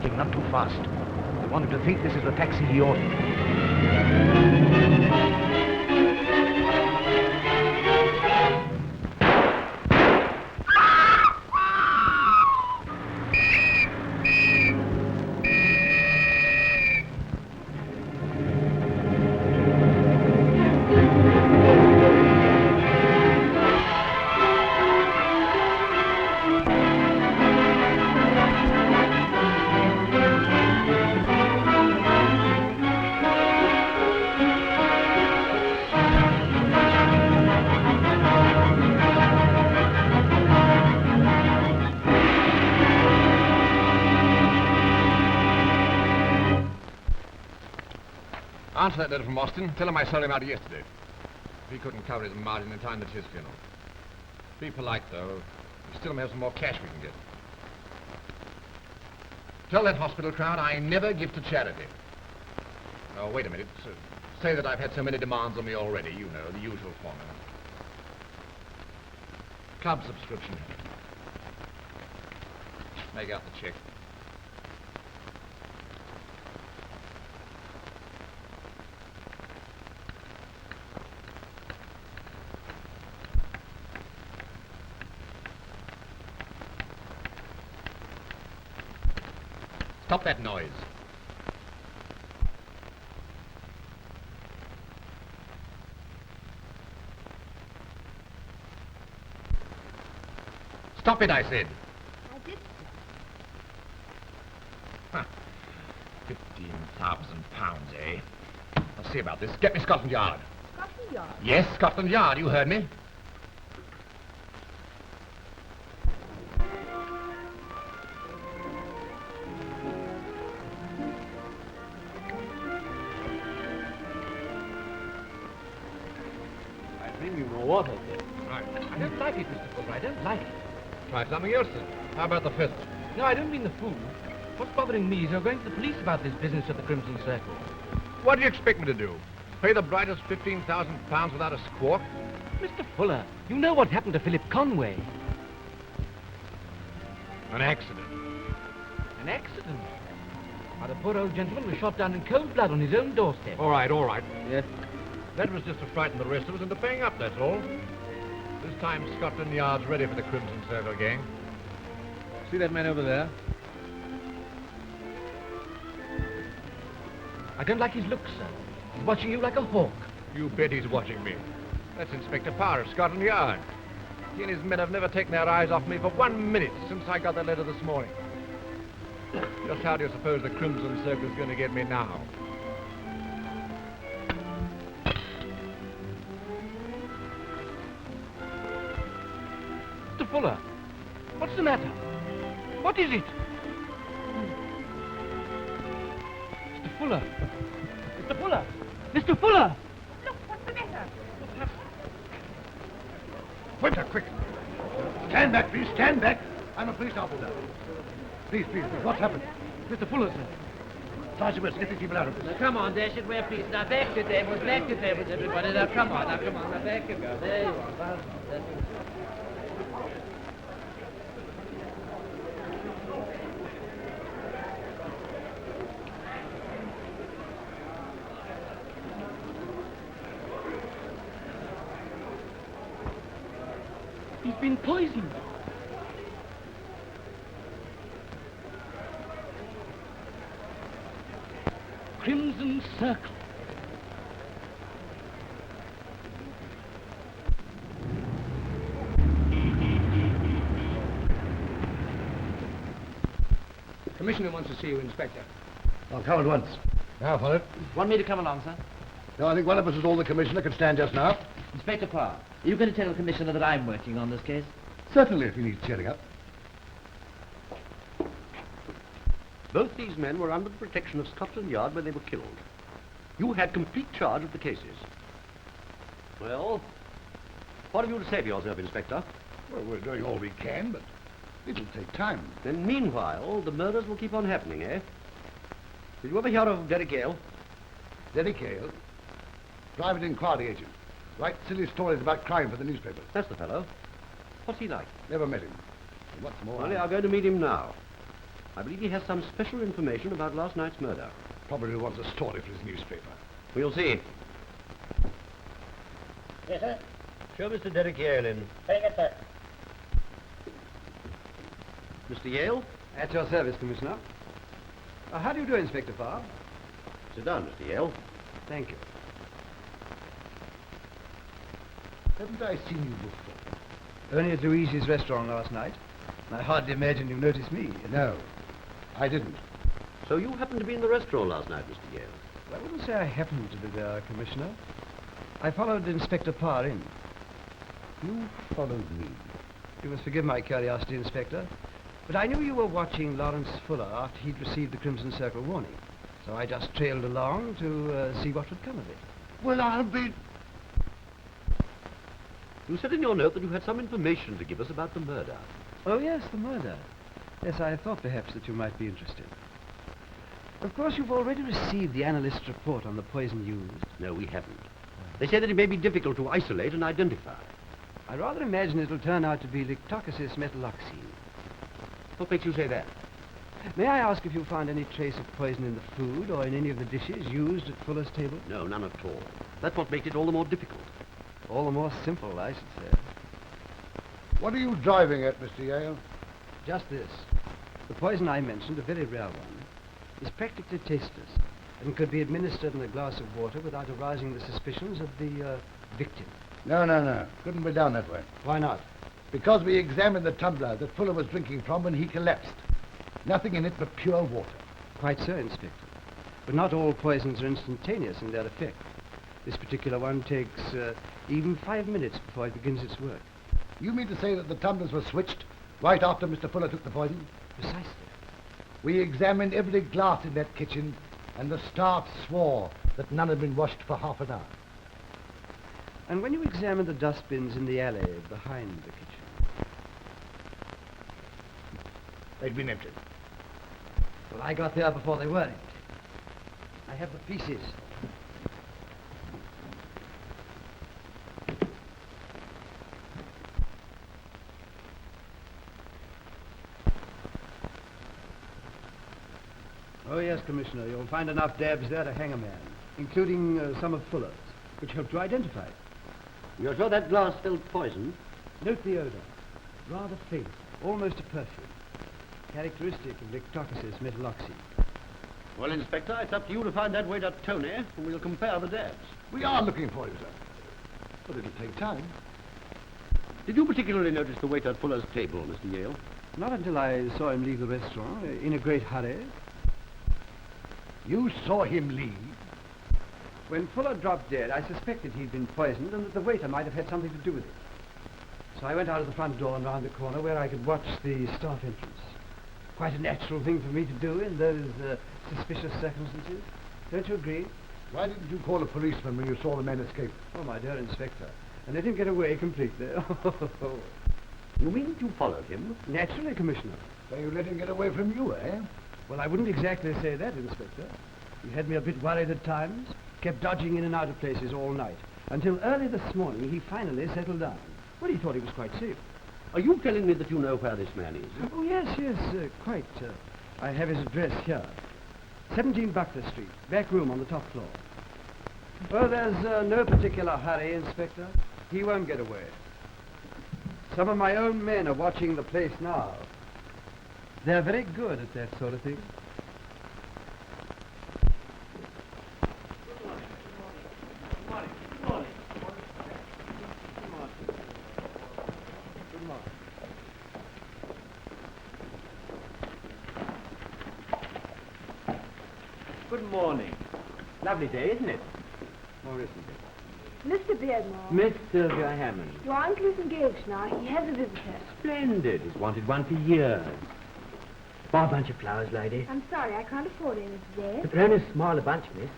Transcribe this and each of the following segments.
walking, not too fast. I want him to think this is the taxi he ordered. Answer that letter from Austin. Tell him I sold him out yesterday. He couldn't cover his margin in time to his funeral. Be polite, though. We still may have some more cash we can get. Tell that hospital crowd I never give to charity. Oh, wait a minute. Say that I've had so many demands on me already. You know, the usual formula. Club subscription. Make out the check. Stop that noise. Stop it, I said. I did. Huh. £15,000, eh? I'll see about this. Get me Scotland Yard. Scotland Yard? Yes, Scotland Yard. You heard me. Water. Right. I don't like it, Mr. Fuller. I don't like it. Try something else then. How about the pheasant? No, I don't mean the food. What's bothering me is you're going to the police about this business at the Crimson Circle. What do you expect me to do? Pay the brightest £15,000 without a squawk? Mr. Fuller, you know what happened to Philip Conway. An accident. An accident? Why, the poor old gentleman was shot down in cold blood on his own doorstep. All right, all right. Yes. That was just to frighten the rest of us into paying up, that's all. This time Scotland Yard's ready for the Crimson Circle gang. See that man over there? I don't like his looks, sir. He's watching you like a hawk. You bet he's watching me. That's Inspector Parr of Scotland Yard. He and his men have never taken their eyes off me for 1 minute since I got that letter this morning. Just how do you suppose the Crimson Circle's going to get me now? Mr. Fuller, what's the matter? What is it? Mr. Fuller! Mr. Fuller! Mr. Fuller! Look, what's the matter? Winter, quick! Stand back, please, stand back! I'm a police officer. Please, what's happened? Mr. Fuller, sir. Sergeant Wilson, get these people out of this. Now, come on, dash it, where please. Now, back to tables, everybody. Now, come on, now, back you go. There you are. He's been poisoned. Crimson Circle. Commissioner wants to see you, Inspector. I'll come at once. Now, Philip. Want me to come along, sir? No, I think one of us is all the Commissioner can stand just now. Inspector Parr, are you going to tell the Commissioner that I'm working on this case? Certainly, if he needs cheering up. Both these men were under the protection of Scotland Yard when they were killed. You had complete charge of the cases. Well, what have you to say for yourself, Inspector? Well, we're doing all we can, but it'll take time. Then meanwhile, the murders will keep on happening, eh? Did you ever hear of Derek Yale? Derek Yale, private inquiry agent. Writes silly stories about crime for the newspapers. That's the fellow. What's he like? Never met him. And what's more... Well, I'm going to meet him now. I believe he has some special information about last night's murder. Probably wants a story for his newspaper. We'll see. Yes, sir. Show Mr. Derek Yale in. Very good, sir. Mr. Yale? At your service, Commissioner. How do you do, Inspector Farr? Sit down, Mr. Yale. Thank you. Haven't I seen you before? Only at Louise's restaurant last night. I hardly imagine you noticed me. No, I didn't. So you happened to be in the restaurant last night, Mr. Yale? I wouldn't say I happened to be there, Commissioner. I followed Inspector Parr in. You followed me. You must forgive my curiosity, Inspector, but I knew you were watching Lawrence Fuller after he'd received the Crimson Circle warning. So I just trailed along to see what would come of it. Well, I'll be... You said in your note that you had some information to give us about the murder. Oh, yes, the murder. Yes, I thought perhaps that you might be interested. Of course, you've already received the analyst's report on the poison used. No, we haven't. They say that it may be difficult to isolate and identify. I rather imagine it'll turn out to be Lictocosis metalloxine. What makes you say that? May I ask if you found any trace of poison in the food or in any of the dishes used at Fuller's table? No, none at all. That's what makes it all the more difficult. All the more simple, I should say. What are you driving at, Mr. Yale? Just this. The poison I mentioned, a very rare one, is practically tasteless and could be administered in a glass of water without arousing the suspicions of the victim. No. Couldn't be done that way. Why not? Because we examined the tumbler that Fuller was drinking from when he collapsed. Nothing in it but pure water. Quite so, Inspector. But not all poisons are instantaneous in their effect. This particular one takes even 5 minutes before it begins its work. You mean to say that the tumblers were switched right after Mr. Fuller took the poison? Precisely. We examined every glass in that kitchen, and the staff swore that none had been washed for half an hour. And when you examined the dustbins in the alley behind the kitchen? They'd been emptied. Well, I got there before they weren't. I have the pieces. Oh, yes, Commissioner. You'll find enough dabs there to hang a man, including some of Fuller's, which help to identify it. You're sure that glass spilled poison? Note the odor. Rather faint, almost a perfume. Characteristic of Lictocosis metalloxine. Well, Inspector, it's up to you to find that waiter Tony, and we'll compare the dabs. We are looking for you, sir. But it'll take time. Did you particularly notice the waiter at Fuller's table, Mr. Yale? Not until I saw him leave the restaurant in a great hurry. You saw him leave? When Fuller dropped dead, I suspected he'd been poisoned and that the waiter might have had something to do with it. So I went out of the front door and round the corner where I could watch the staff entrance. Quite a natural thing for me to do in those suspicious circumstances. Don't you agree? Why didn't you call a policeman when you saw the man escape? Oh, my dear Inspector. And let him get away completely. You mean that you followed him? Naturally, Commissioner. So you let him get away from you, eh? Well, I wouldn't exactly say that, Inspector. He had me a bit worried at times, kept dodging in and out of places all night, until early this morning he finally settled down. Well, he thought he was quite safe. Are you telling me that you know where this man is? Oh, yes, quite. I have his address here. 17 Buckler Street, back room on the top floor. Oh, there's no particular hurry, Inspector. He won't get away. Some of my own men are watching the place now. They're very good at that sort of thing. Good morning. Lovely day, isn't it? Or isn't it? Mr. Beardmore. Miss Sylvia Hammond. Your uncle is engaged now. He has a visitor. Splendid. He's wanted one for years. Buy a bunch of flowers, lady. I'm sorry, I can't afford any today. But only a smaller bunch, miss.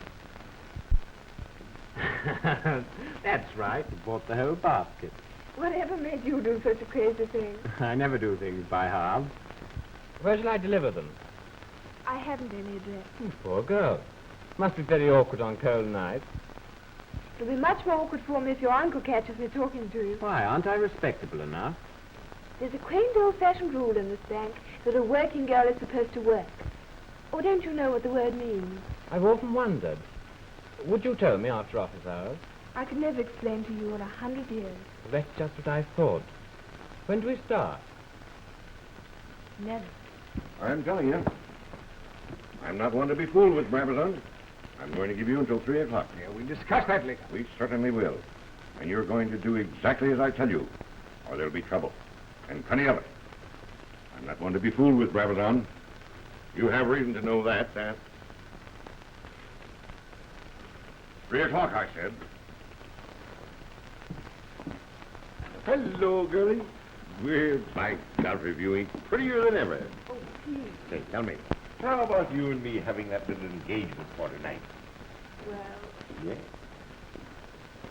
That's right. You bought the whole basket. Whatever made you do such a crazy thing? I never do things by halves. Where shall I deliver them? I haven't any address. Poor girl. Must be very awkward on cold nights. It'll be much more awkward for me if your uncle catches me talking to you. Why, aren't I respectable enough? There's a quaint old-fashioned rule in this bank that a working girl is supposed to work. Or don't you know what the word means? I've often wondered. Would you tell me after office hours? I could never explain to you in 100 years. That's just what I thought. When do we start? Never. I'm telling you, I'm not one to be fooled with Brabazon. I'm going to give you until 3 o'clock. Yeah, we'll discuss that later. We certainly will. And you're going to do exactly as I tell you, or there'll be trouble. And plenty of it. I'm not one to be fooled with Brabazon. You have reason to know that. 3 o'clock, I said. Hello, girlie. Well, by God, reviewing prettier than ever. Oh, please. Say, tell me, how about you and me having that little engagement for tonight? Well, Yeah?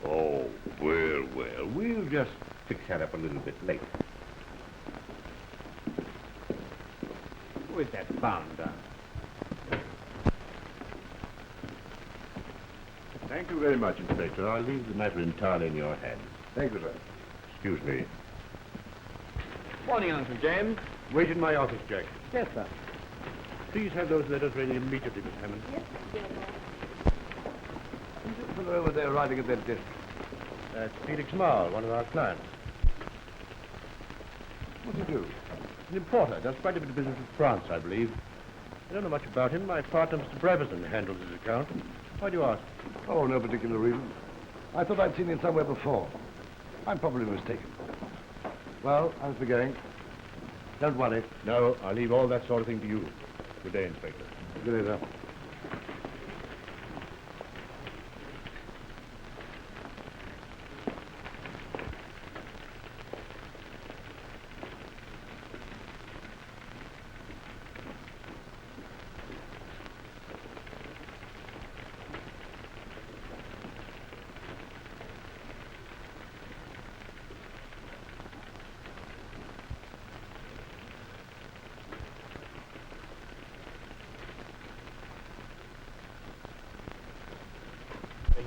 Oh, well, we'll just fix that up a little bit later. Where's that bound down? Thank you very much, Inspector. I'll leave the matter entirely in your hands. Thank you, sir. Excuse me. Morning, Uncle James. Wait in my office, Jack. Yes, sir. Please have those letters ready immediately, Miss Hammond. yes, Beardmore. Who's that fellow over there writing at that desk? That's Felix Marl, one of our clients. What's he do? An importer. Does quite a bit of business with France, I believe. I don't know much about him. My partner, Mr. Brabazon, handles his account. Why do you ask? Oh, no particular reason. I thought I'd seen him somewhere before. I'm probably mistaken. Well, how's the going? Don't worry. No, I'll leave all that sort of thing to you. Good day, Inspector. Good day, sir.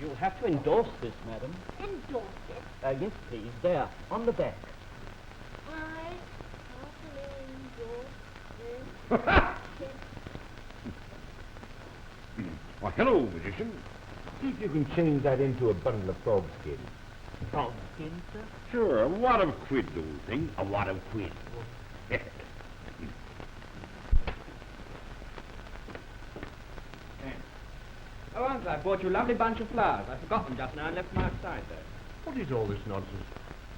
You'll have to endorse this, madam. Endorse it. Yes, please. There, on the back. I endorse Well, hello, magician. See if you can change that into a bundle of frog skin. Frog skin, sir? Sure, a wad of quid, old thing. A wad of quid. Oh, Uncle, I bought you a lovely bunch of flowers. I forgot them just now and left them outside there. What is all this nonsense?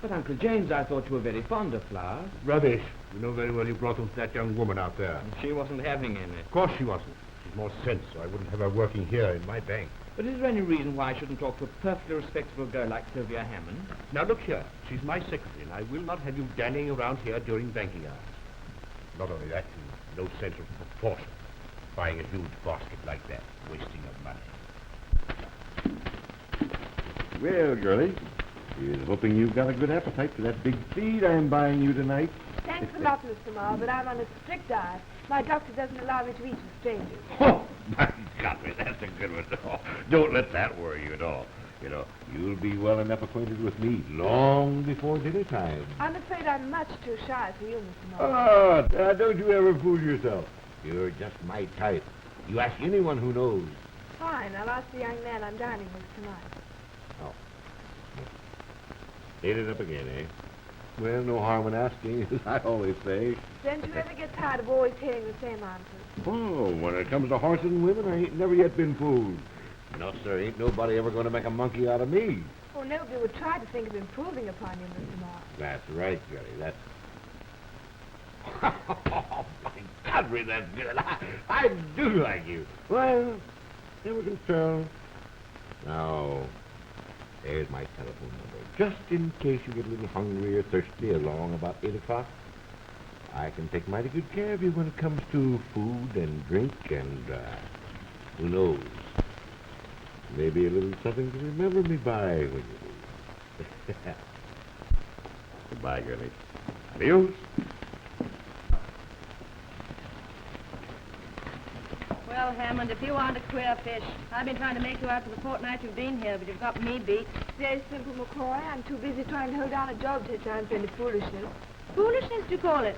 But, Uncle James, I thought you were very fond of flowers. Rubbish. You know very well you brought them to that young woman out there. She wasn't having any. Of course she wasn't. She's more sense, so I wouldn't have her working here in my bank. But is there any reason why I shouldn't talk to a perfectly respectable girl like Sylvia Hammond? Now, look here. She's my secretary, and I will not have you dallying around here during banking hours. Not only that, you've no sense of proportion. Buying a huge basket like that. Wasting of money. Well, girlie, here's hoping you've got a good appetite for that big feed I'm buying you tonight. Thanks a lot, Mr. Marl, but I'm on a strict diet. My doctor doesn't allow me to eat with strangers. Oh, my God, that's a good one. Oh, don't let that worry you at all. You know, you'll be well enough acquainted with me long before dinner time. I'm afraid I'm much too shy for you, Mr. Marl. Oh, don't you ever fool yourself. You're just my type. You ask anyone who knows. Fine, I'll ask the young man I'm dining with tonight. Oh. Ate it up again, eh? Well, no harm in asking, as I always say. Don't you ever get tired of always hearing the same answers? Oh, when it comes to horses and women, I ain't never yet been fooled. No, sir, ain't nobody ever going to make a monkey out of me. Oh, nobody would try to think of improving upon you, Mr. Marl. That's right, Gilly, that's... Oh, my God, Ray, that's good. I do like you. Well, never can tell. Now, there's my telephone number. Just in case you get a little hungry or thirsty along about 8 o'clock, I can take mighty good care of you when it comes to food and drink and, who knows, maybe a little something to remember me by when you leave. Goodbye, girlie. Adios. Well, Hammond, if you aren't a queer fish, I've been trying to make you out for the fortnight you've been here, but you've got me beat. Very simple, McCoy. I'm too busy trying to hold down a job to time for any foolishness. Foolishness, do you call it?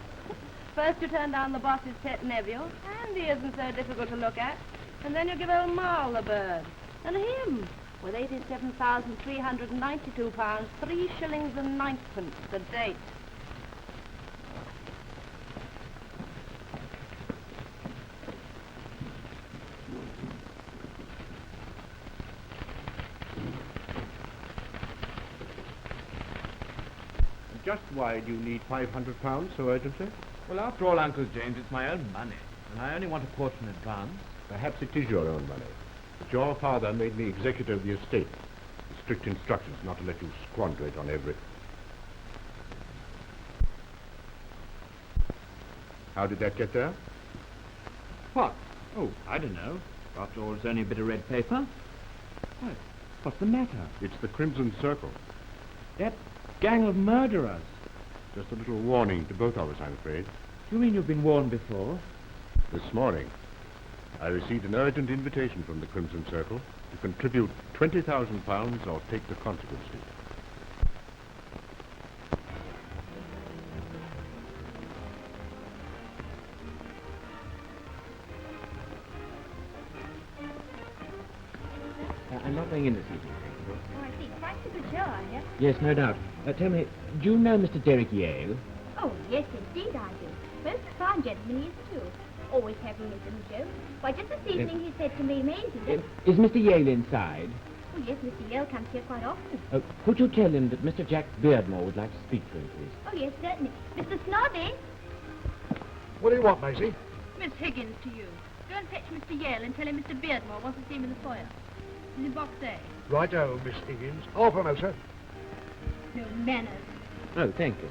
First you turn down the boss's pet nephew, and he isn't so difficult to look at. And then you give old Niall the bird. And him, with £87,392, 3 shillings and 9pence the date. Just why do you need £500 so urgently? Well, after all, Uncle James, it's my own money, and I only want a quarter in advance. Perhaps it is your own money. But your father made me executor of the estate. With strict instructions not to let you squander it on every... How did that get there? What? Oh, I don't know. After all, it's only a bit of red paper. What? What's the matter? It's the Crimson Circle. That gang of murderers. Just a little warning to both of us, I'm afraid. You mean you've been warned before? This morning, I received an urgent invitation from the Crimson Circle to contribute £20,000 or take the consequences. I'm not going in this evening. Oh, I see. Quite a good show, are you? Yes, no doubt. Tell me, do you know Mr. Derek Yale? Oh, yes, indeed I do. Most a fine gentleman he is, too. Always having his little joke. Why, just this evening he said to me, amazingly... Is Mr. Yale inside? Oh, yes, Mr. Yale comes here quite often. Could you tell him that Mr. Jack Beardmore would like to speak to him, please? Oh, yes, certainly. Mr. Snoddy? What do you want, Maisie? Miss Higgins to you. Go and fetch Mr. Yale and tell him Mr. Beardmore wants to see him in the foyer. He's in box A. Righto, Miss Higgins. Half an hour, sir. No manners. Oh, thank you.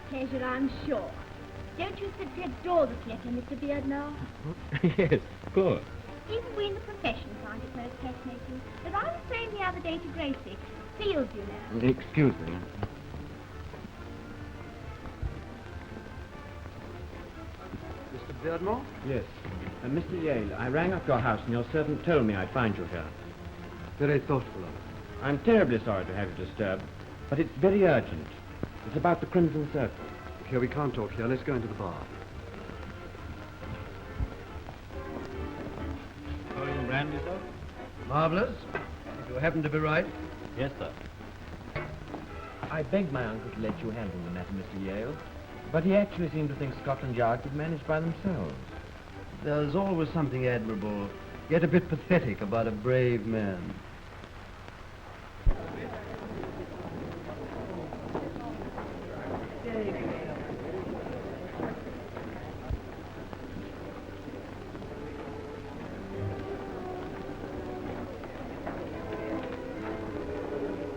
Pleasure, I'm sure. Don't you sit to adore this letter, Mr. Beardmore? Yes, of course. Even we in the profession find it most fascinating. As I was saying the other day to Gracie, Field, you know. Excuse me. Mr. Beardmore? Yes. Mr. Yale, I rang up your house and your servant told me I'd find you here. Very thoughtful of us. I'm terribly sorry to have you disturbed, but it's very urgent. It's about the Crimson Circle. Here, we can't talk here. Let's go into the bar. Pouring brandy, sir? Marvellous. If you happen to be right. Yes, sir. I begged my uncle to let you handle the matter, Mr. Yale, but he actually seemed to think Scotland Yard could manage by themselves. There's always something admirable, yet a bit pathetic about a brave man.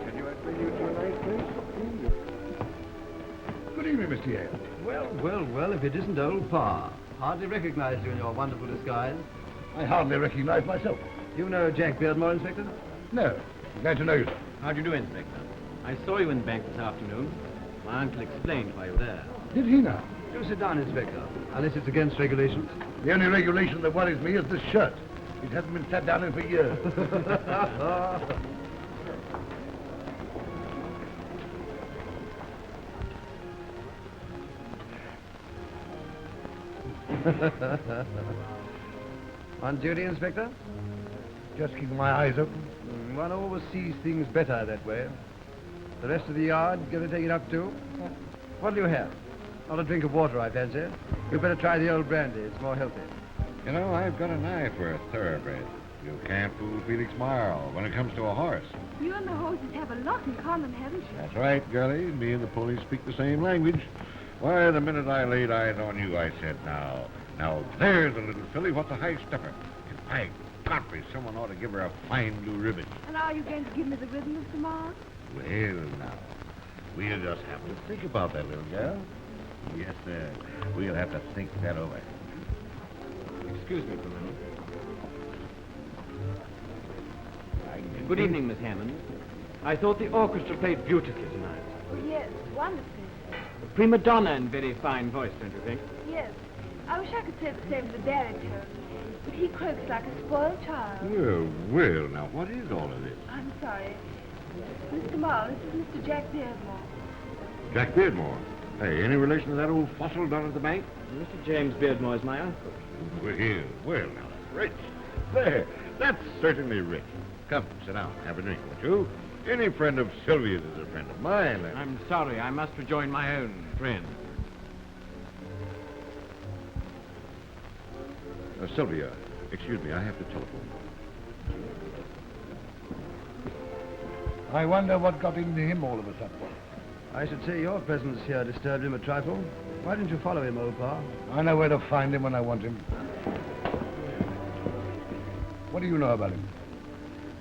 Can you bring you to a nice place? Good evening, Mr. Yale. Well, if it isn't old Pa. Hardly recognized you in your wonderful disguise. I hardly recognize myself. You know Jack Beardmore, Inspector? No. Glad to know you, sir. How do you do, Inspector? I saw you in the bank this afternoon. My uncle explained why you were there. Did he now? Do sit down, Inspector, unless it's against regulations. The only regulation that worries me is this shirt. It hasn't been sat down in for years. On duty, Inspector? Just keeping my eyes open. One always sees things better that way. The rest of the yard going to take it up too? What do you have? Not a drink of water, I fancy. You'd better try the old brandy. It's more healthy. You know, I've got an eye for a thoroughbred. You can't fool Felix Marl when it comes to a horse. You and the horses have a lot in common, haven't you? That's right, girlie. Me and the ponies speak the same language. Why, the minute I laid eyes on you, I said, now there's a little filly. What's a high stepper? And by Godfrey, someone ought to give her a fine blue ribbon. And are you going to give me the ribbon, Mr. Marr? Well, now, we'll just have to think about that, little girl. Yes, sir. We'll have to think that over. Excuse me for a minute. Good evening, Miss Hammond. I thought the orchestra played beautifully tonight. Oh, yes, wonderful. Prima donna and very fine voice, don't you think? Yes. I wish I could say the same for the director, but he croaks like a spoiled child. Well, now, what is all of this? I'm sorry. Mr. Marr, this is Mr. Jack Beardmore. Jack Beardmore. Hey, any relation to that old fossil down at the bank? Mr. James Beardmore is my uncle. Well, now, that's rich. There, that's certainly rich. Come, sit down, have a drink, won't you? Any friend of Sylvia's is a friend of mine. I'm sorry, I must rejoin my own friend. Sylvia, excuse me, I have to telephone. I wonder what got into him all of a sudden. I should say your presence here disturbed him a trifle. Why didn't you follow him, old pa? I know where to find him when I want him. What do you know about him?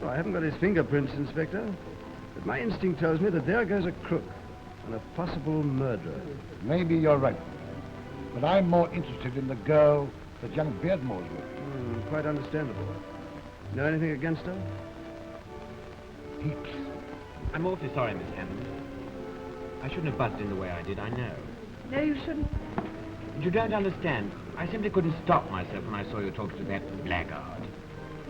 Well, I haven't got his fingerprints, Inspector. But my instinct tells me that there goes a crook and a possible murderer. Maybe you're right. But I'm more interested in the girl that young Beardmore's with. Quite understandable. Know anything against her? Heaps. I'm awfully sorry, Miss Hammond. I shouldn't have buzzed in the way I did, I know. No, you shouldn't. But you don't understand. I simply couldn't stop myself when I saw you talking to that blackguard.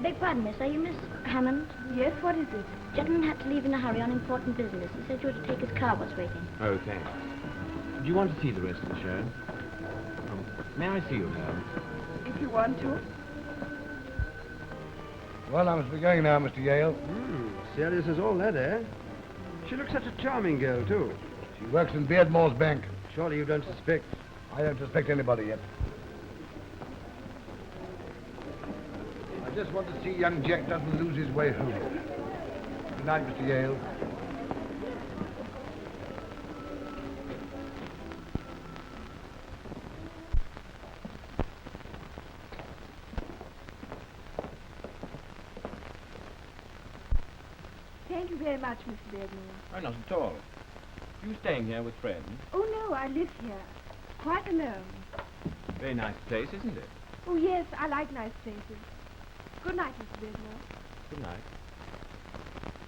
Beg pardon, miss. Are you Miss Hammond? Yes, what is it? Gentleman had to leave in a hurry on important business. He said you were to take his car was waiting. Oh, thanks. Do you want to see the rest of the show? May I see you home? If you want to. Well, I must be going now, Mr. Yale. Serious as all that, eh? She looks such a charming girl, too. She works in Beardmore's bank. Surely you don't suspect. I don't suspect anybody yet. I just want to see young Jack doesn't lose his way home. Good night, Mr. Yale. Thank you very much, Mr. Beardmore. Oh, not at all. You staying here with friends? Oh, no, I live here. Quite alone. Very nice place, isn't it? Oh, yes, I like nice places. Good night, Mr. Beardmore. Good night.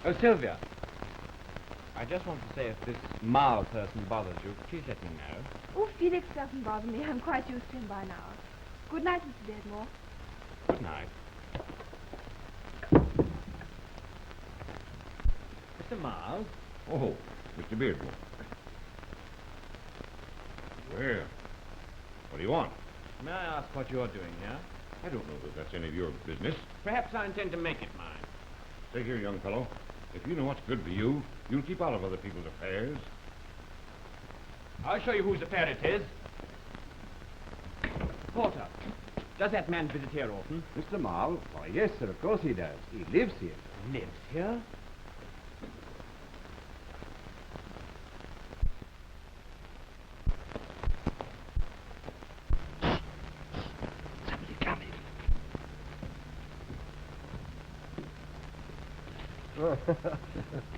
Oh, Sylvia. I just want to say if this Miles person bothers you, please let me know. Oh, Felix doesn't bother me. I'm quite used to him by now. Good night, Mr. Beardmore. Good night. Mr. Miles? Oh, Mr. Beardmore. Well, what do you want? May I ask what you're doing here? I don't know that that's any of your business. Perhaps I intend to make it mine. Stay here, young fellow. If you know what's good for you, you'll keep out of other people's affairs. I'll show you whose affair it is. Porter, does that man visit here often? Mr. Marl? Why, yes, sir, of course he does. He lives here. Lives here?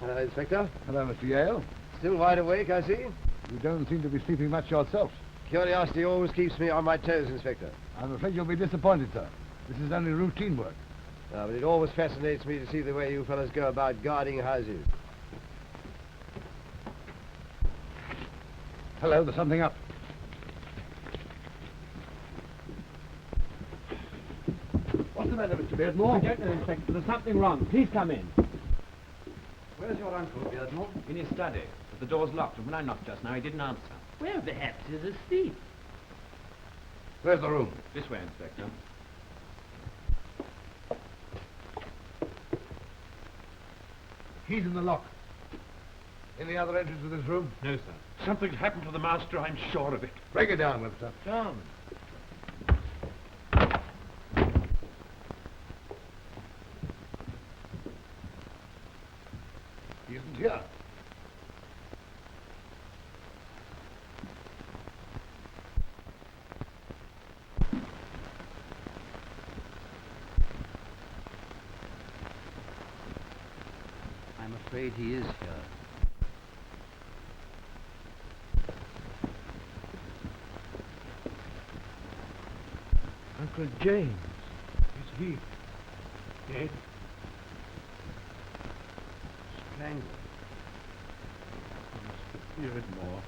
Hello, Inspector. Hello, Mr. Yale. Still wide awake, I see. You don't seem to be sleeping much yourself. Curiosity always keeps me on my toes, Inspector. I'm afraid you'll be disappointed, sir. This is only routine work. But it always fascinates me to see the way you fellas go about guarding houses. Hello, there's something up. What's the matter, Mr. Beardmore? I don't know, Inspector. There's something wrong. Please come in. Where's your uncle, Beardmore? In his study. But the door's locked, and when I knocked just now, he didn't answer. Well, perhaps he's asleep. Where's the room? This way, Inspector. He's in the lock. Any other entrance to this room? No, sir. Something's happened to the master, I'm sure of it. Break it down, Webster. John. He isn't here. I'm afraid he is here. Uncle James. Is he dead? Strangled. Beardmore.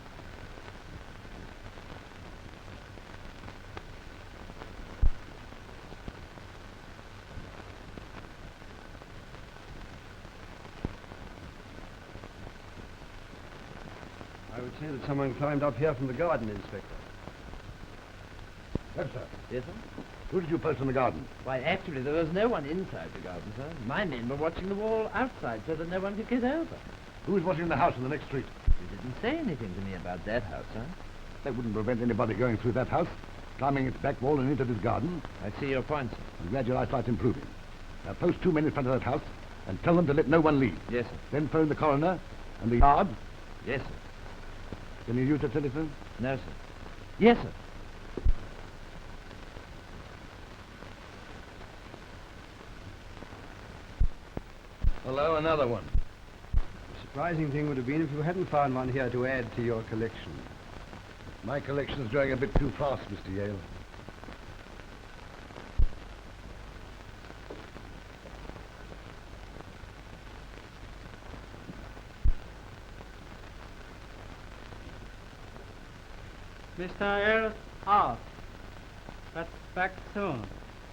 I would say that someone climbed up here from the garden, Inspector. Yes, sir. Yes, sir? Who did you post in the garden? Why, actually, there was no one inside the garden, sir. My men were watching the wall outside so that no one could get over. Who was watching the house in the next street? You didn't say anything to me about that house, sir. That wouldn't prevent anybody going through that house, climbing its back wall and into this garden. I see your point, sir. I'm glad your eyesight's improving. Now post 2 men in front of that house and tell them to let no one leave. Yes, sir. Then phone the coroner and the yard. Yes, sir. Can you use the telephone? No, sir. Yes, sir. Hello, another one. The surprising thing would have been if you hadn't found one here to add to your collection. My collection's going a bit too fast, Mr. Yale. Mr. Yale's out, but back soon.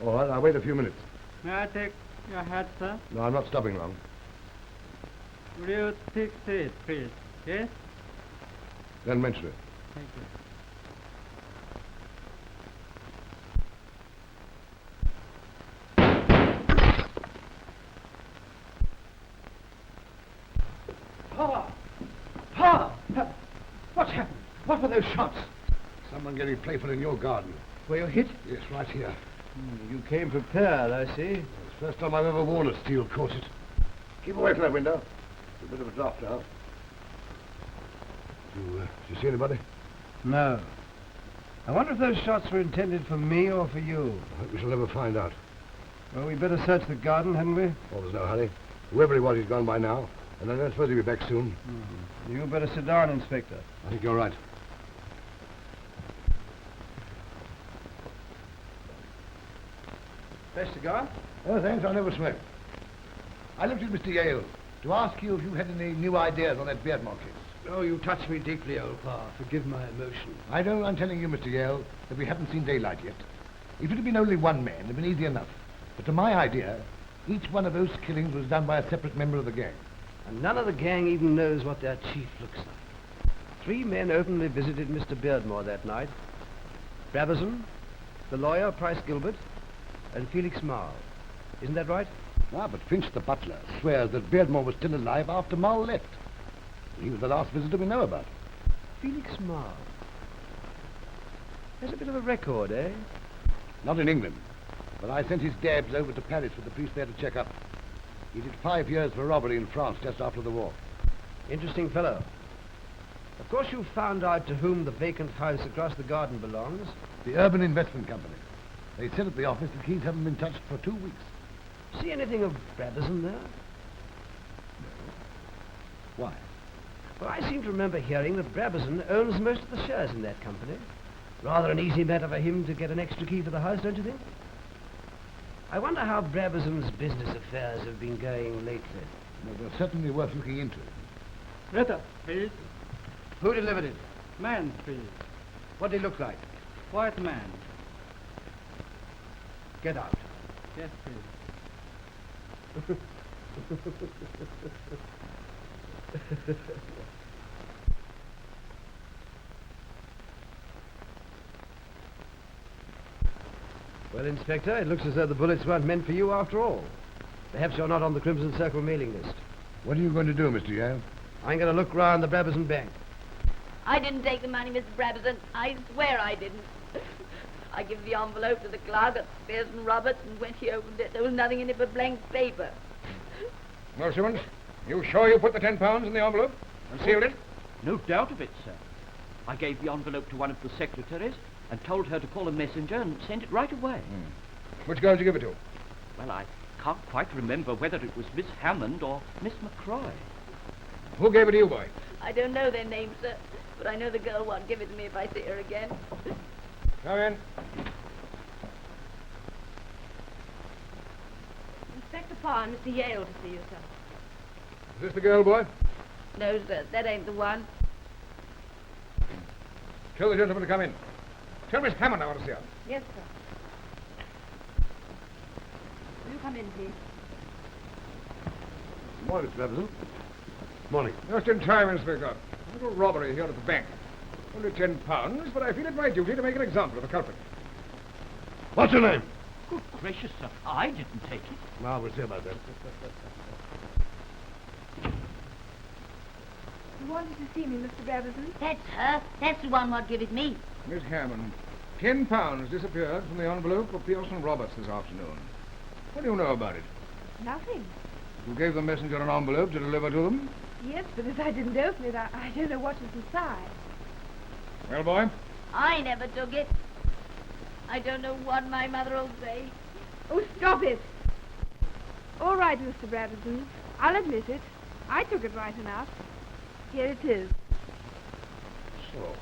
All right, I'll wait a few minutes. May I take your hat, sir? No, I'm not stopping long. Would you take seat, please? Yes? Then mention it. Thank you. Pa! Pa! What's happened? What were those shots? Someone getting playful in your garden. Were you hit? Yes, right here. You came prepared, I see. It's the first time I've ever worn a steel corset. Keep away from that window. It's a bit of a draft now. Did you see anybody? No. I wonder if those shots were intended for me or for you. I hope we shall never find out. Well, we'd better search the garden, hadn't we? Oh, there's no hurry. Whoever he was, he's gone by now. And I don't suppose he'll be back soon. You better sit down, Inspector. I think you're right. Fresh cigar? Oh, thanks. I never smoke. I looked at Mr. Yale to ask you if you had any new ideas on that Beardmore case. Oh, you touch me deeply, old pa. Forgive my emotion. I know I'm telling you, Mr. Yale, that we haven't seen daylight yet. If it had been only one man, it would have been easy enough. But to my idea, each one of those killings was done by a separate member of the gang. And none of the gang even knows what their chief looks like. 3 men openly visited Mr. Beardmore that night. Brabazon, the lawyer, Price Gilbert, and Felix Marl. Isn't that right? Ah, but Finch the butler swears that Beardmore was still alive after Marl left. He was the last visitor we know about. Felix Marl. There's a bit of a record, eh? Not in England. But I sent his dabs over to Paris with the police there to check up. He did 5 years for robbery in France just after the war. Interesting fellow. Of course you found out to whom the vacant house across the garden belongs. The Urban Investment Company. They said at the office the keys haven't been touched for 2 weeks. See anything of Brabazon there? Why? Well, I seem to remember hearing that Brabazon owns most of the shares in that company. Rather an easy matter for him to get an extra key for the house, don't you think? I wonder how Brabazon's business affairs have been going lately. Well, they're certainly worth looking into. Letter, please. Who delivered it? Man, please. What did he look like? White man. Get out. Yes, please. Well, Inspector, it looks as though the bullets weren't meant for you after all. Perhaps you're not on the Crimson Circle mailing list. What are you going to do, Mr. Yale? I'm going to look round the Brabazon bank. I didn't take the money, Mr. Brabazon. I swear I didn't. I gave the envelope to the clerk at Spears and Roberts, and when he opened it, there was nothing in it but blank paper. Well, Simmons, you sure you put the £10 in the envelope and sealed it? No doubt of it, sir. I gave the envelope to one of the secretaries and told her to call a messenger and send it right away. Which girl did you give it to? Well, I can't quite remember whether it was Miss Hammond or Miss McCroy. Who gave it to you, boy? I don't know their names, sir, but I know the girl won't give it to me if I see her again. Come in. Inspector Parr and Mr. Yale to see you, sir. Is this the girl, boy? No, sir, that ain't the one. Tell the gentleman to come in. Tell Miss Hammond I want to see her. Yes, sir. Will you come in, please? Morning, Mr. Brabazon. Morning. Just in time, Inspector. A little robbery here at the bank. Only £10, but I feel it my duty to make an example of the culprit. What's your name? Good gracious, sir. I didn't take it. Well, we'll see about that. You wanted to see me, Mr. Brabazon? That's her. That's the one what give it me. Miss Hammond, £10 disappeared from the envelope of Pearson Roberts this afternoon. What do you know about it? Nothing. You gave the messenger an envelope to deliver to them? Yes, but as I didn't open it, I don't know what was inside. Well, boy? I never took it. I don't know what my mother will say. Oh, stop it. All right, Mr. Brabazon. I'll admit it. I took it right enough. Here it is. So.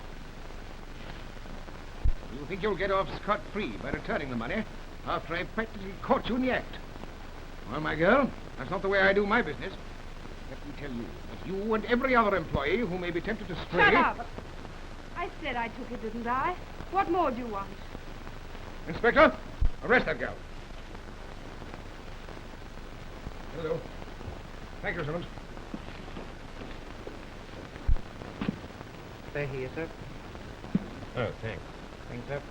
You think you'll get off scot-free by returning the money after I practically caught you in the act? Well, my girl, that's not the way I do my business. Let me tell you that you and every other employee who may be tempted to stray... Shut up! I said I took it, didn't I? What more do you want? Inspector, arrest that girl. Hello. Thank you, Simmons. Stay here, sir. Oh, thanks. Thanks, sir.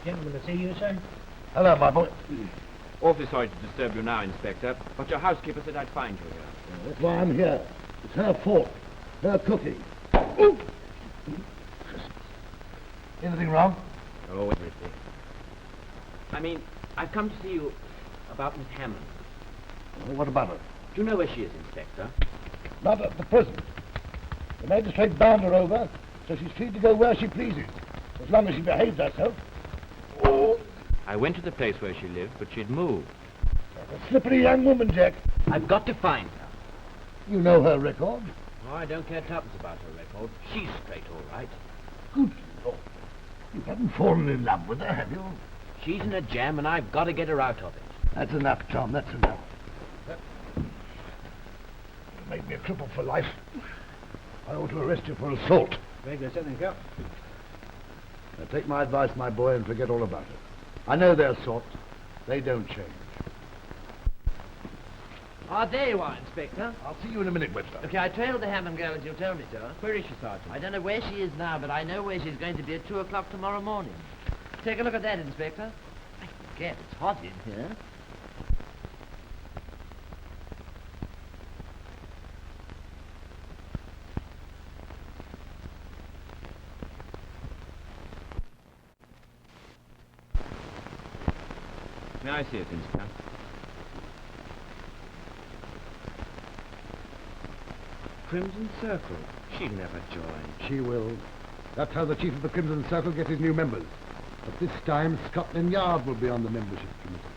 Gentlemen to see you, sir. Hello, my boy. Awfully sorry to disturb you now, Inspector, but your housekeeper said I'd find you here. That's why I'm here. It's her fault. Her cooking. Ooh. Anything wrong? Oh, everything. I mean, I've come to see you about Miss Hammond. Well, what about her? Do you know where she is, Inspector? Not at the prison. The magistrate bound her over, so she's free to go where she pleases, as long as she behaves herself. Oh. I went to the place where she lived, but she'd moved. That's a slippery young woman, Jack. I've got to find her. You know her record. Oh, I don't care tuppence about her record. She's straight, all right. Good Lord. You haven't fallen in love with her, have you? She's in a jam, and I've got to get her out of it. That's enough, Tom. That's enough. You made me a cripple for life. I ought to arrest you for assault. Very good, sir. Thank you. Now, take my advice, my boy, and forget all about it. I know their sort. They don't change. Oh, there you are, Inspector. I'll see you in a minute, Webster. Okay, I trailed the Hammond girl as you told me to. Where is she, Sergeant? I don't know where she is now, but I know where she's going to be at 2 o'clock tomorrow morning. Take a look at that, Inspector. I forget, it's hot in here. May I see it, Inspector? Crimson Circle. She'll never join. She will. That's how the chief of the Crimson Circle gets his new members. But this time, Scotland Yard will be on the membership committee.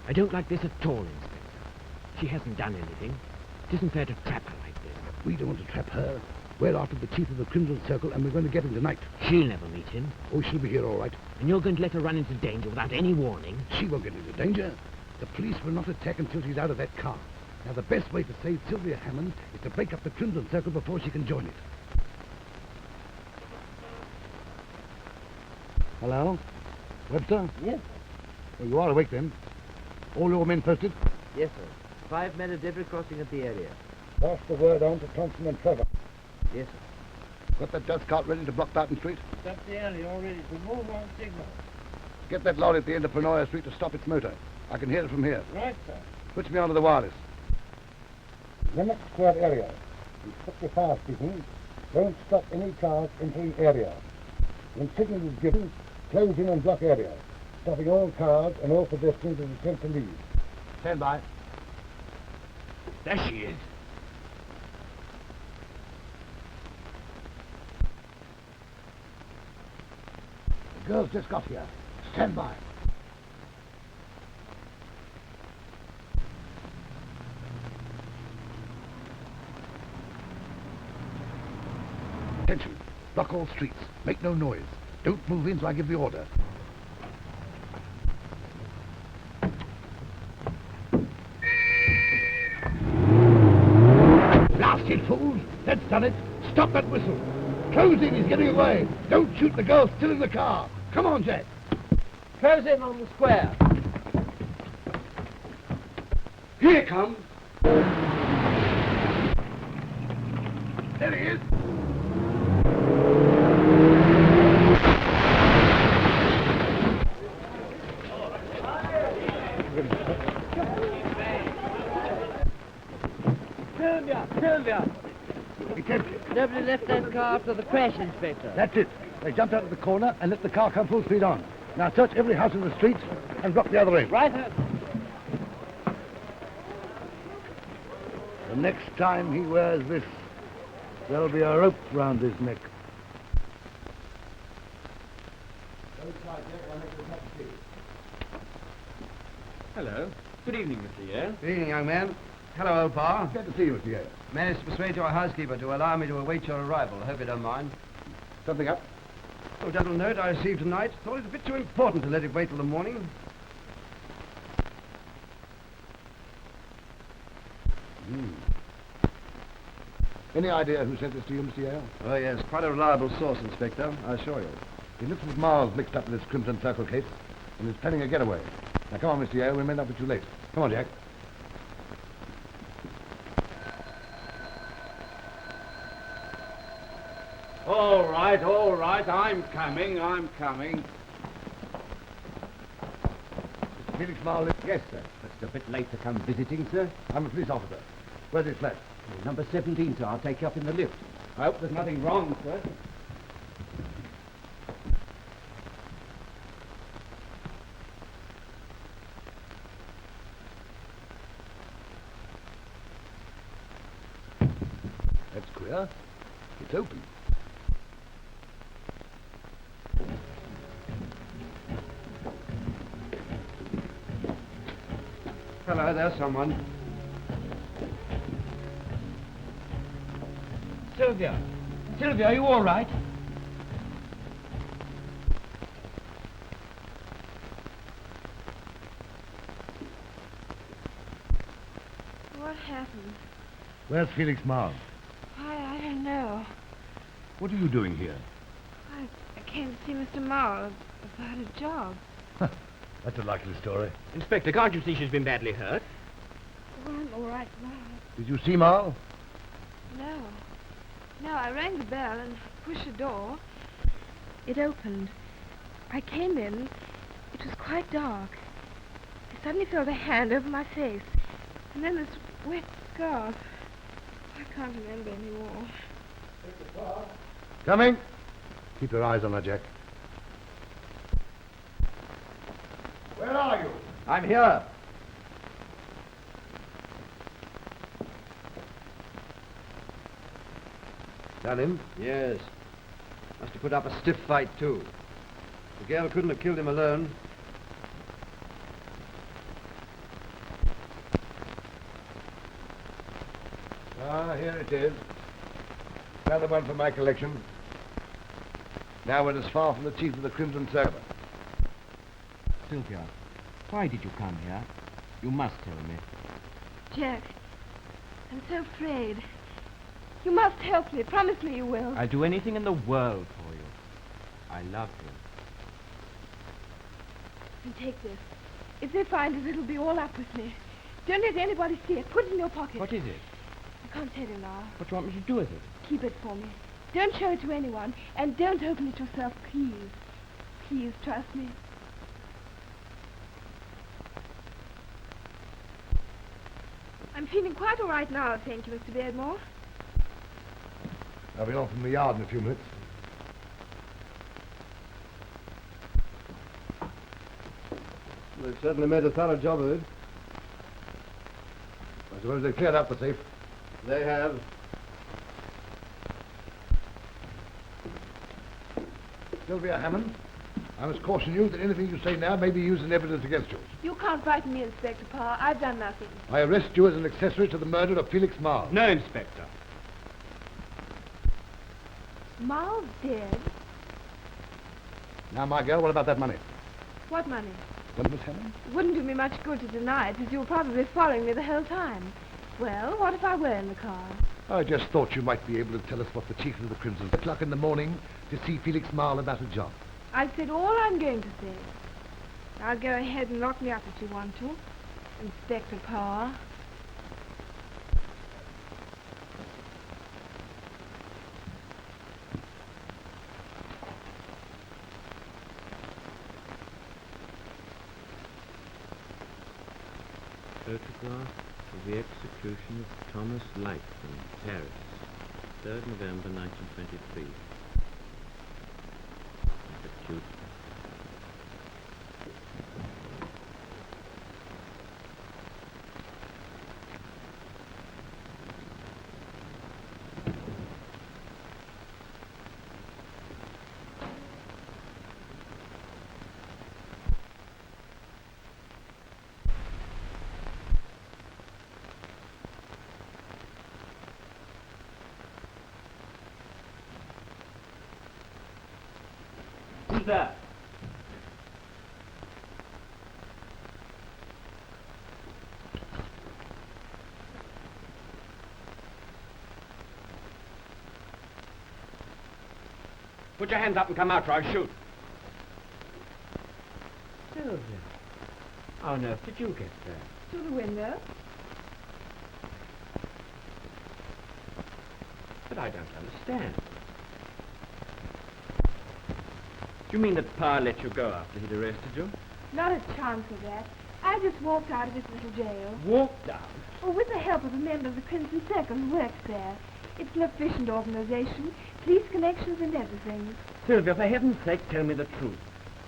I don't like this at all, Inspector. She hasn't done anything. It isn't fair to trap her like this. We don't want to trap her. We're after the chief of the Crimson Circle, and we're going to get him tonight. She'll never meet him. Oh, she'll be here all right. And you're going to let her run into danger without any warning? She won't get into danger. The police will not attack until she's out of that car. Now, the best way to save Sylvia Hammond is to break up the Crimson Circle before she can join it. Hello? Webster? Yes. Well, you are awake, then. All your men posted? Yes, sir. 5 men at every crossing of the area. Pass the word on to Thompson and Trevor. Yes, sir. Got that dust cart ready to block Barton Street? Stop the alley already. To move on signal. Get that lorry at the end of Panoya Street to stop its motor. I can hear it from here. Right, sir. Switch me onto the wireless. Limit square area. Be strictly fast speaking. Don't stop any cars entering area. When signal is given, close in and block area, stopping all cars and all pedestrians who attempt to leave. Stand by. There she is. The girls just got here. Stand by. Attention. Block all streets. Make no noise. Don't move in till I give the order. Blasted fools! That's done it. Stop that whistle. Close in, he's getting away. Don't shoot the girl still in the car. Come on, Jack. Close in on the square. Here he comes. There he is. Sylvia! He kept it. Nobody left that car after the crash, Inspector. That's it. They jumped out of the corner and let the car come full speed on. Now search every house in the street and block the other end. Right. The next time he wears this, there'll be a rope round his neck. Hello. Good evening, Mr. Yale. Good evening, young man. Hello, old pal. Glad to see you, Mr. Yale. Managed to persuade your housekeeper to allow me to await your arrival. I hope you don't mind. Something up? Oh, gentle note I received tonight. Thought it a bit too important to let it wait till the morning. Any idea who sent this to you, Mr. Yale? Oh, yes. Quite a reliable source, Inspector, I assure you. It looks as if Miles mixed up with this Crimson Circle case and is planning a getaway. Now, come on, Mr. Yale. We may not be too late. Come on, Jack. All right. I'm coming. Mr. Felix Miles. Yes, sir. It's a bit late to come visiting, sir. I'm a police officer. Where's his flat? Number 17, sir. I'll take you up in the lift. I hope there's nothing wrong, sir. That's queer. It's open. Hello, there's someone. Sylvia! Sylvia, are you all right? What happened? Where's Felix Miles? I don't know. What are you doing here? I came to see Mr. Marl about a job. That's a likely story. Inspector, can't you see she's been badly hurt? Well, I'm all right now. Did you see Miles? No. No, I rang the bell and pushed the door. It opened. I came in. It was quite dark. I suddenly felt a hand over my face. And then this wet scarf. I can't remember anymore. Coming. Keep your eyes on her, Jack. Where are you? I'm here. Done him? Yes. Must have put up a stiff fight, too. The girl couldn't have killed him alone. Ah, here it is. Another one for my collection. Now we're as far from the chief of the Crimson Circle. Sylvia, why did you come here? You must tell me. Jack, I'm so afraid. You must help me. Promise me you will. I'll do anything in the world for you. I love you. And take this. If they find it, it'll be all up with me. Don't let anybody see it. Put it in your pocket. What is it? I can't tell you now. What do you want me to do with it? Keep it for me. Don't show it to anyone. And don't open it yourself, please. Please, trust me. I'm feeling quite all right now, thank you, Mr. Beardmore. I'll be off from the yard in a few minutes. They've certainly made a thorough job of it. I suppose they've cleared out the safe. They have. Sylvia Hammond, I must caution you that anything you say now may be used in evidence against you. You can't frighten me, Inspector Parr. I've done nothing. I arrest you as an accessory to the murder of Felix Miles. No, Inspector. Miles dead? Now, my girl, what about that money? What money? Well, Miss Helen? It wouldn't do me much good to deny it, as you were probably following me the whole time. Well, what if I were in the car? I just thought you might be able to tell us what the chief of the Crimson o'clock in the morning to see Felix Marl about a job. I've said all I'm going to say. Now go ahead and lock me up if you want to, Inspector Parr. Photograph of the execution of Thomas Lightman, Paris, 3rd November 1923. Executed. Who's that? Put your hands up and come out or I'll shoot. Sylvia. How on earth did you get there? Through the window. But I don't understand. Do you mean that Pa let you go after he'd arrested you? Not a chance of that. I just walked out of this little jail. Walked out? Oh, with the help of a member of the Crimson Circle who works there. It's an efficient organization, police connections and everything. Sylvia, for heaven's sake, tell me the truth.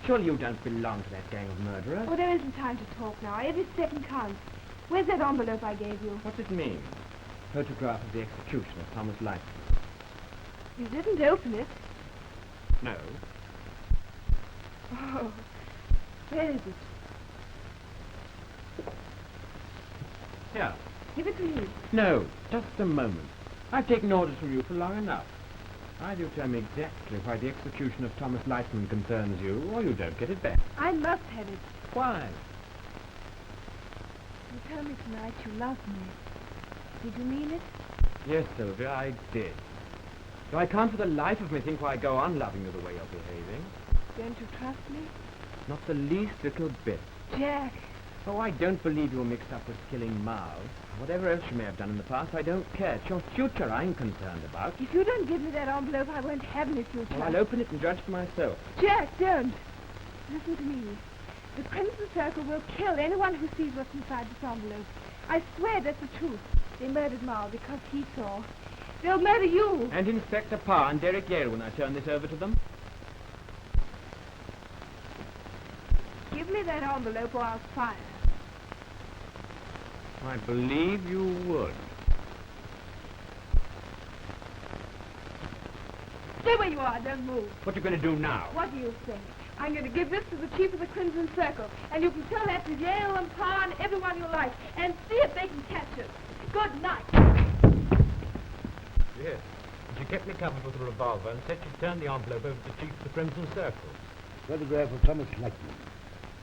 Surely you don't belong to that gang of murderers. Oh, there isn't time to talk now. Every second counts. Where's that envelope I gave you? What's it mean? Photograph of the execution of Thomas Lightman. You didn't open it. No. Oh, where is it? Here. Give it to me. No, just a moment. I've taken orders from you for long enough. Either you tell me exactly why the execution of Thomas Lightman concerns you, or you don't get it back. I must have it. Why? You told me tonight you loved me. Did you mean it? Yes, Sylvia, I did. Though I can't for the life of me think why I go on loving you the way you're behaving. Don't you trust me? Not the least little bit. Jack. Oh, I don't believe you're mixed up with killing Marl. Whatever else you may have done in the past, I don't care. It's your future I'm concerned about. If you don't give me that envelope, I won't have any future. Well, I'll open it and judge for myself. Jack, don't. Listen to me. The Crimson Circle will kill anyone who sees what's inside this envelope. I swear that's the truth. They murdered Marl because he saw. They'll murder you. And Inspector Parr and Derek Yale when I turn this over to them. Give me that envelope or I'll fire. I believe you would. Stay where you are. Don't move. What are you going to do now? What do you think? I'm going to give this to the chief of the Crimson Circle, and you can tell that to Yale and Parr and everyone you like, and see if they can catch us. Good night. Yes. And she kept me covered with a revolver and said she'd turn the envelope over to the chief of the Crimson Circle. Photograph of Thomas Lightman,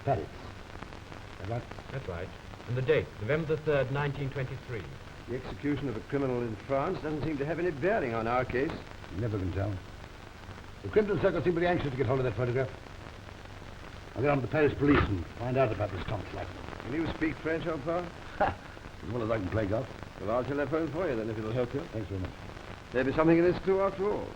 Paris. Is that right? That's right. And the date, November the 3rd, 1923. The execution of a criminal in France doesn't seem to have any bearing on our case. You never can tell. The Crimson Circle seem pretty anxious to get hold of that photograph. I'll get on to the Paris police and find out about this Thomas Lightman. Can you speak French, old pal? Ha! As well as I can play golf. Well, I'll telephone for you then, if it'll help you. Thanks very much. There'll be something in this clue after all.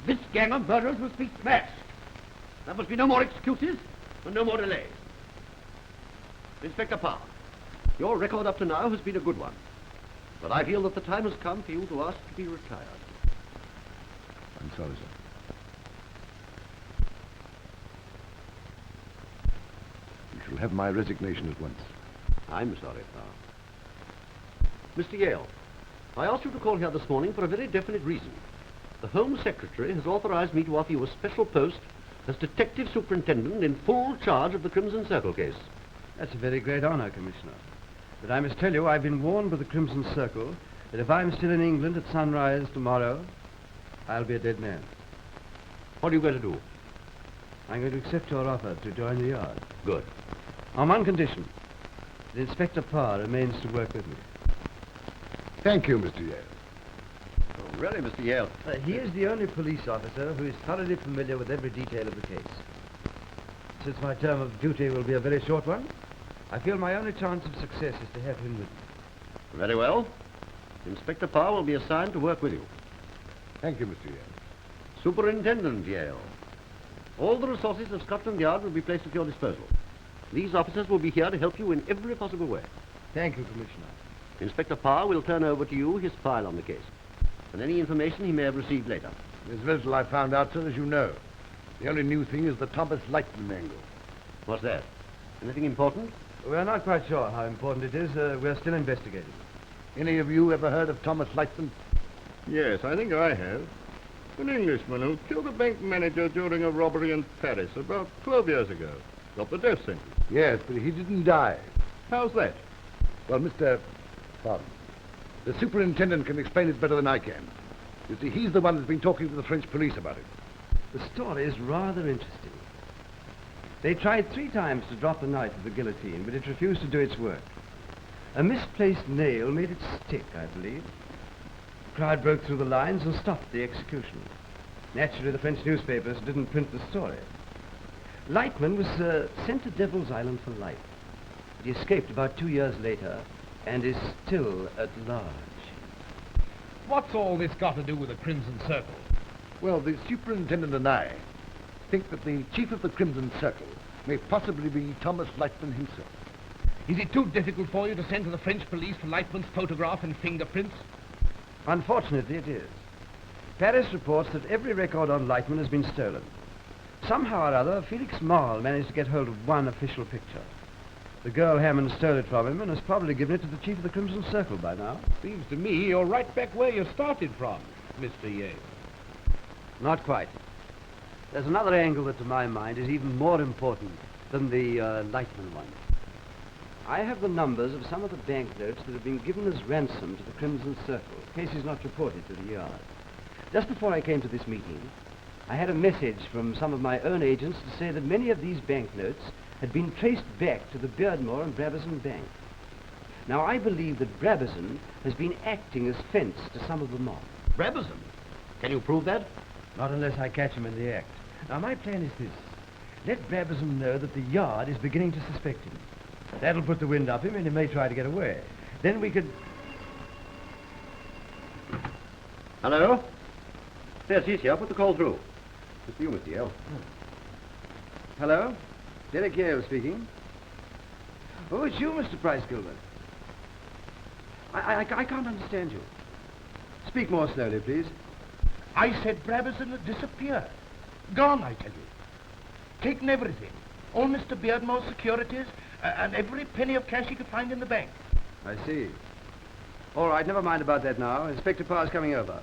This gang of murderers must be smashed. There must be no more excuses and no more delays. Inspector Parr, your record up to now has been a good one. But I feel that the time has come for you to ask to be retired. I'm sorry, sir. You shall have my resignation at once. I'm sorry, Parr. Mr. Yale, I asked you to call here this morning for a very definite reason. The Home Secretary has authorized me to offer you a special post as Detective Superintendent in full charge of the Crimson Circle case. That's a very great honor, Commissioner. But I must tell you, I've been warned by the Crimson Circle that if I'm still in England at sunrise tomorrow, I'll be a dead man. What are you going to do? I'm going to accept your offer to join the Yard. Good. On one condition. That Inspector Parr remains to work with me. Thank you, Mr. Yale. Oh, really, Mr. Yale? He is the only police officer who is thoroughly familiar with every detail of the case. Since my term of duty will be a very short one, I feel my only chance of success is to have him with me. Very well. Inspector Parr will be assigned to work with you. Thank you, Mr. Yale. Superintendent Yale. All the resources of Scotland Yard will be placed at your disposal. These officers will be here to help you in every possible way. Thank you, Commissioner. Inspector Parr will turn over to you his file on the case, and any information he may have received later. There's little I found out, sir, as you know. The only new thing is the Thomas Lightman angle. What's that? Anything important? We're not quite sure how important it is. We're still investigating. Any of you ever heard of Thomas Lightman? Yes, I think I have. An Englishman who killed a bank manager during a robbery in Paris about 12 years ago. Got the death sentence. Yes, but he didn't die. How's that? Well, Pardon. The superintendent can explain it better than I can. You see, he's the one that's been talking to the French police about it. The story is rather interesting. They tried 3 times to drop the knife of the guillotine, but it refused to do its work. A misplaced nail made it stick, I believe. The crowd broke through the lines and stopped the execution. Naturally, the French newspapers didn't print the story. Lightman was sent to Devil's Island for life. He escaped about 2 years later and is still at large. What's all this got to do with the Crimson Circle? Well, the superintendent and I think that the chief of the Crimson Circle may possibly be Thomas Lightman himself. Is it too difficult for you to send to the French police for Lightman's photograph and fingerprints? Unfortunately, it is. Paris reports that every record on Lightman has been stolen. Somehow or other, Felix Marl managed to get hold of one official picture. The girl Hammond stole it from him and has probably given it to the chief of the Crimson Circle by now. Seems to me you're right back where you started from, Mr. Yale. Not quite. There's another angle that, to my mind, is even more important than the Lightman one. I have the numbers of some of the banknotes that have been given as ransom to the Crimson Circle. The case is not reported to the Yard. Just before I came to this meeting, I had a message from some of my own agents to say that many of these banknotes had been traced back to the Beardmore and Brabazon Bank. Now, I believe that Brabazon has been acting as fence to some of the mob. Brabazon? Can you prove that? Not unless I catch him in the act. Now, my plan is this. Let Brabazon know that the Yard is beginning to suspect him. That'll put the wind up him, and he may try to get away. Then we could... Hello? Yes, he's here. Put the call through. It's you, Mr. Yale. Hello? Derek Yale speaking. Oh, it's you, Mr. Price Gilbert. I can't understand you. Speak more slowly, please. I said Brabazon had disappeared. Gone, I tell you. Taken everything. All Mr. Beardmore's securities and every penny of cash he could find in the bank. I see. All right, never mind about that now. Inspector Parr's coming over.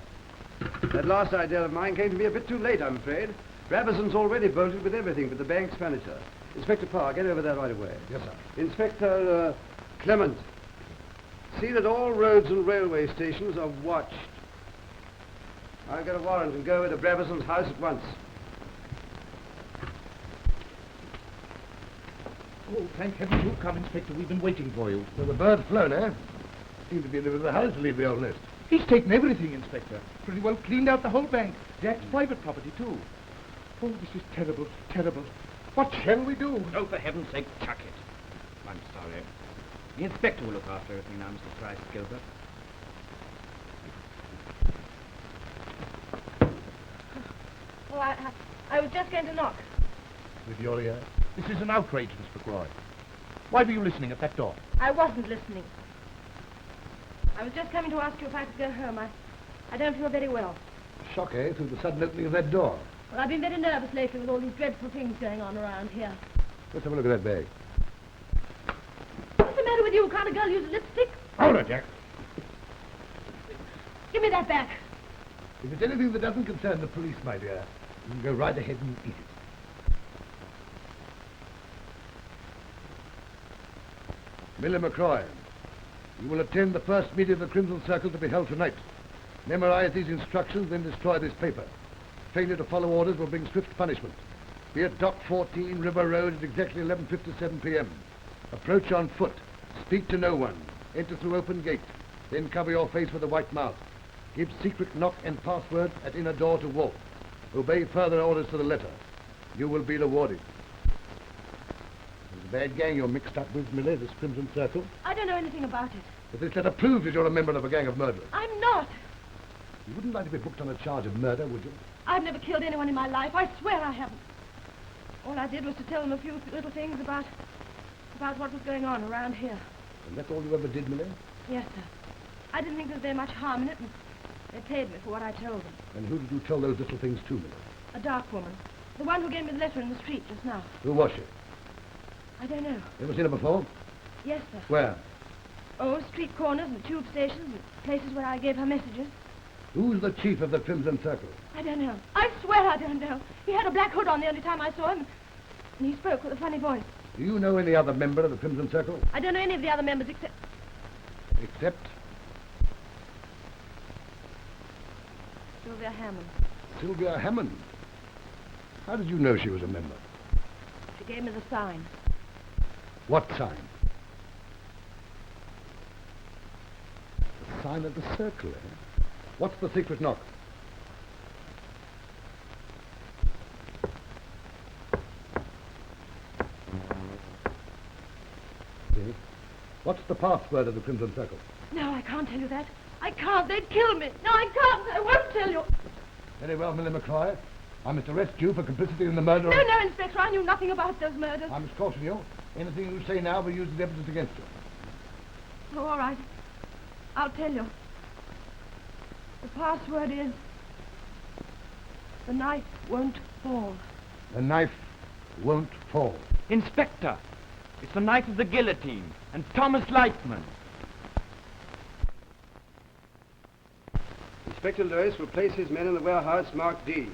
That last idea of mine came to me a bit too late, I'm afraid. Brabazon's already bolted with everything but the bank's furniture. Inspector Parr, get over there right away. Yes, sir. Inspector Clement, see that all roads and railway stations are watched. I'll get a warrant and go over to Brabazon's house at once. Oh, thank heaven you've come, Inspector. We've been waiting for you. So the bird's flown, eh? Seemed to be in the house to leave the old nest. He's taken everything, Inspector. Pretty well cleaned out the whole bank. Jack's private property, too. Oh, this is terrible, terrible. What shall we do? Oh, for heaven's sake, chuck it. I'm sorry. The inspector will look after everything now, Mr. Price Gilbert. Well, I was just going to knock. With your ear? This is an outrage, Miss McRoy. Why were you listening at that door? I wasn't listening. I was just coming to ask you if I could go home. I don't feel very well. Shock, eh, through the sudden opening of that door. Well, I've been very nervous lately with all these dreadful things going on around here. Let's have a look at that bag. What's the matter with you? Can't a girl use lipstick? Hold it, Jack. Give me that back. If it's anything that doesn't concern the police, my dear, you can go right ahead and eat it. Miller McCroy, you will attend the first meeting of the Crimson Circle to be held tonight. Memorize these instructions, then destroy this paper. Failure to follow orders will bring swift punishment. Be at Dock 14, River Road at exactly 11:57 p.m. Approach on foot. Speak to no one. Enter through open gate. Then cover your face with a white mask. Give secret knock and password at inner door to walk. Obey further orders to the letter. You will be rewarded. It's a bad gang you're mixed up with, Miller, this Crimson Circle. I don't know anything about it. But this letter proves that you're a member of a gang of murderers. I'm not. You wouldn't like to be booked on a charge of murder, would you? I've never killed anyone in my life. I swear I haven't. All I did was to tell them a few little things about what was going on around here. And that's all you ever did, Miller? Yes, sir. I didn't think there was very much harm in it, and they paid me for what I told them. And who did you tell those little things to, Miller? A dark woman. The one who gave me the letter in the street just now. Who was she? I don't know. You ever seen her before? Yes, sir. Where? Oh, street corners and tube stations and places where I gave her messages. Who's the chief of the Crimson Circle? I don't know. I swear I don't know. He had a black hood on the only time I saw him, and he spoke with a funny voice. Do you know any other member of the Crimson Circle? I don't know any of the other members except... Except? Sylvia Hammond. Sylvia Hammond? How did you know she was a member? She gave me the sign. What sign? The sign of the circle, eh? What's the secret knock? See? What's the password of the Crimson Circle? No, I can't tell you that. I can't. They'd kill me. No, I can't. I won't tell you. Very well, Millie McCroy. I must arrest you for complicity in the murder No, of... no, Inspector. I knew nothing about those murders. I must caution you. Anything you say now will be used as evidence against you. Oh, all right. I'll tell you. The password is... The knife won't fall. The knife won't fall. Inspector, it's the knife of the guillotine, and Thomas Lightman. Inspector Lewis will place his men in the warehouse marked D.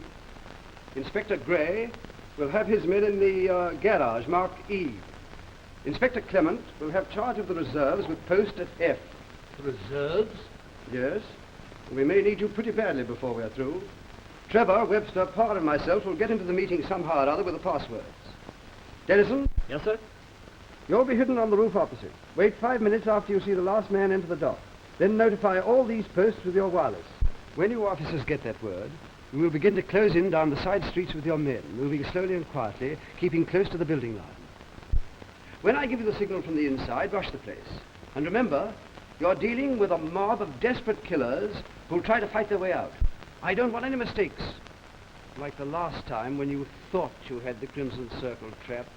Inspector Gray will have his men in the garage marked E. Inspector Clement will have charge of the reserves with post at F. Reserves? Yes. We may need you pretty badly before we're through. Trevor, Webster, Parr, and myself will get into the meeting somehow or other with the passwords. Dennison? Yes, sir? You'll be hidden on the roof opposite. Wait 5 minutes after you see the last man enter the dock. Then notify all these posts with your wireless. When you officers get that word, you will begin to close in down the side streets with your men, moving slowly and quietly, keeping close to the building line. When I give you the signal from the inside, rush the place. And remember, you're dealing with a mob of desperate killers who'll try to fight their way out. I don't want any mistakes, like the last time when you thought you had the Crimson Circle trapped.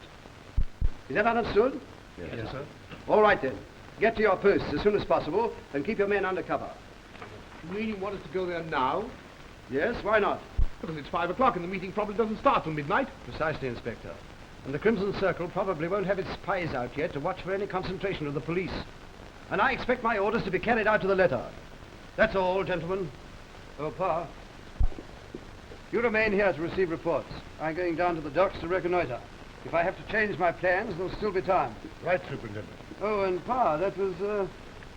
Is that understood? Yes, sir. All right, then. Get to your posts as soon as possible and keep your men under cover. You mean you want us to go there now? Yes, why not? Because it's 5 o'clock and the meeting probably doesn't start till midnight. Precisely, Inspector. And the Crimson Circle probably won't have its spies out yet to watch for any concentration of the police. And I expect my orders to be carried out to the letter. That's all, gentlemen. Oh, Pa. You remain here to receive reports. I'm going down to the docks to reconnoiter. If I have to change my plans, there'll still be time. Right, Superintendent. Oh, and Pa, that was a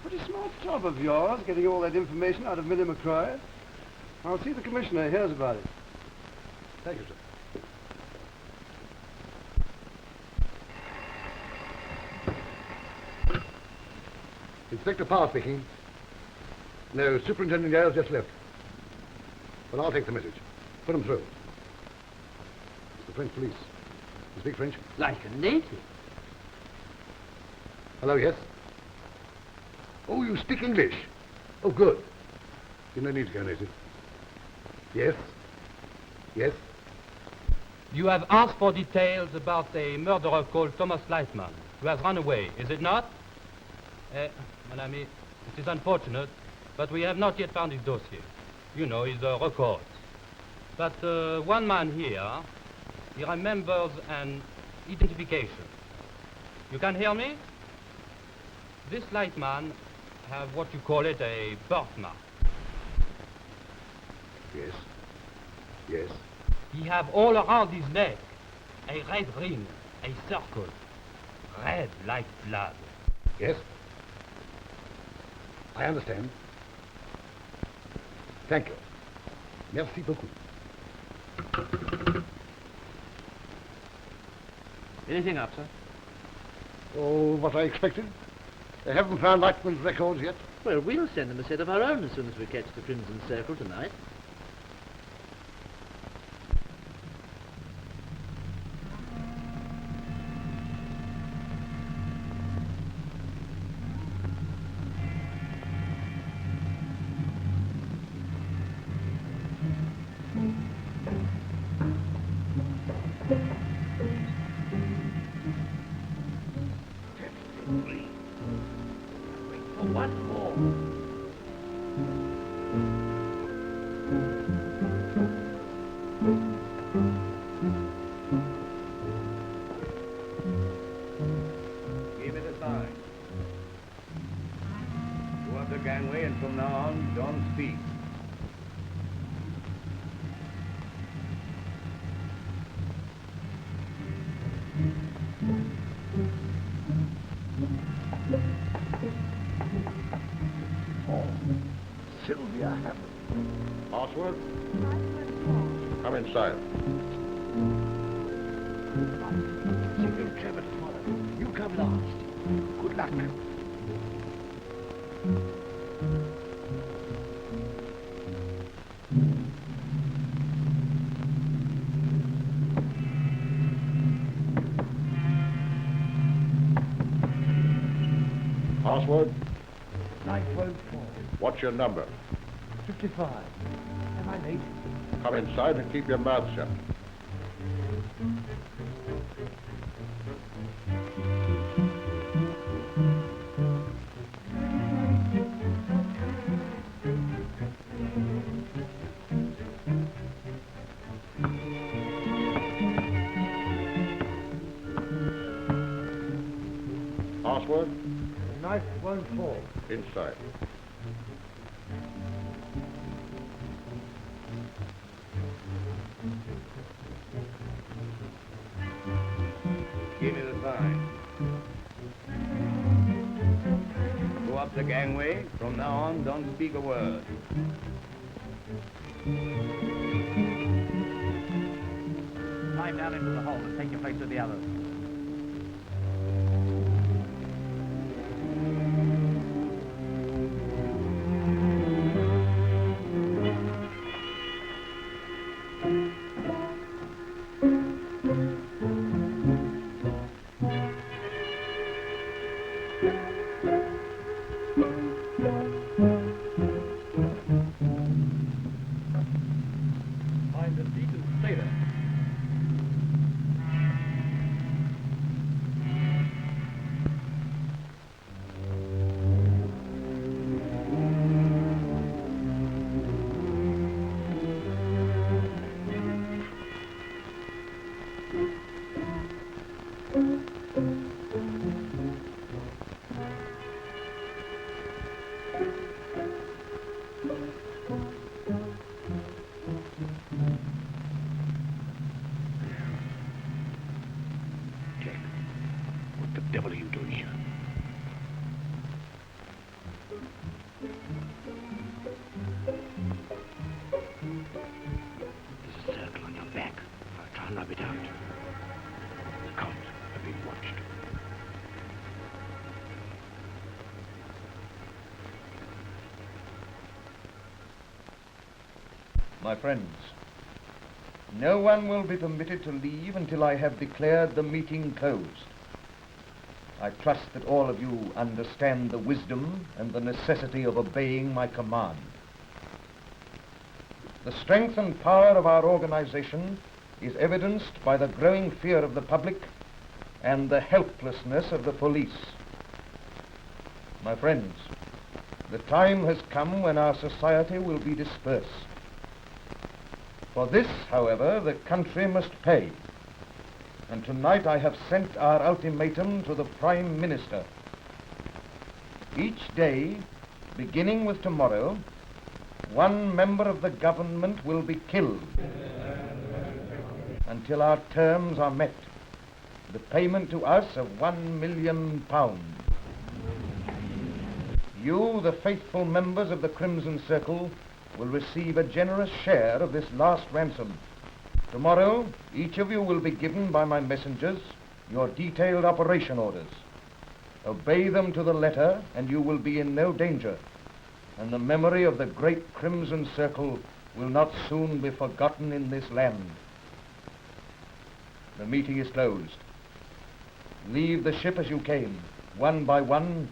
pretty smart job of yours, getting all that information out of Millie McCroy. I'll see the Commissioner hears about it. Thank you, sir. Inspector Parr speaking. No, Superintendent Yale's just left. But I'll take the message. Put him through. It's the French police. You speak French? Like a native. Hello, yes? Oh, you speak English? Oh, good. You no need to go native. Yes? Yes? You have asked for details about a murderer called Thomas Lightman. who has run away, is it not? Mon ami, it is unfortunate, but we have not yet found his dossier. You know, his records. But one man here, he remembers an identification. You can hear me? This light man have what you call it a birthmark. Yes. Yes. He have all around his neck a red ring, a circle, red like blood. Yes. I understand. Thank you. Merci beaucoup. Anything up, sir? Oh, what I expected. They haven't found Lightman's records yet. Well, we'll send them a set of our own as soon as we catch the Crimson Circle tonight. Come inside. Single Trevor tomorrow. You come last. Good luck. Password? 914. What's your number? 55. Am I late? Come inside and keep your mouth shut. Password? 914. Inside. Give me the sign. Go up the gangway. From now on, don't speak a word. Climb down into the hole and take your place with the others. My friends, no one will be permitted to leave until I have declared the meeting closed. I trust that all of you understand the wisdom and the necessity of obeying my command. The strength and power of our organization is evidenced by the growing fear of the public and the helplessness of the police. My friends, the time has come when our society will be dispersed. For this, however, the country must pay. And tonight I have sent our ultimatum to the Prime Minister. Each day, beginning with tomorrow, one member of the government will be killed until our terms are met. The payment to us of £1 million. You, the faithful members of the Crimson Circle, will receive a generous share of this last ransom. Tomorrow, each of you will be given by my messengers your detailed operation orders. Obey them to the letter, and you will be in no danger, and the memory of the great Crimson Circle will not soon be forgotten in this land. The meeting is closed. Leave the ship as you came, one by one,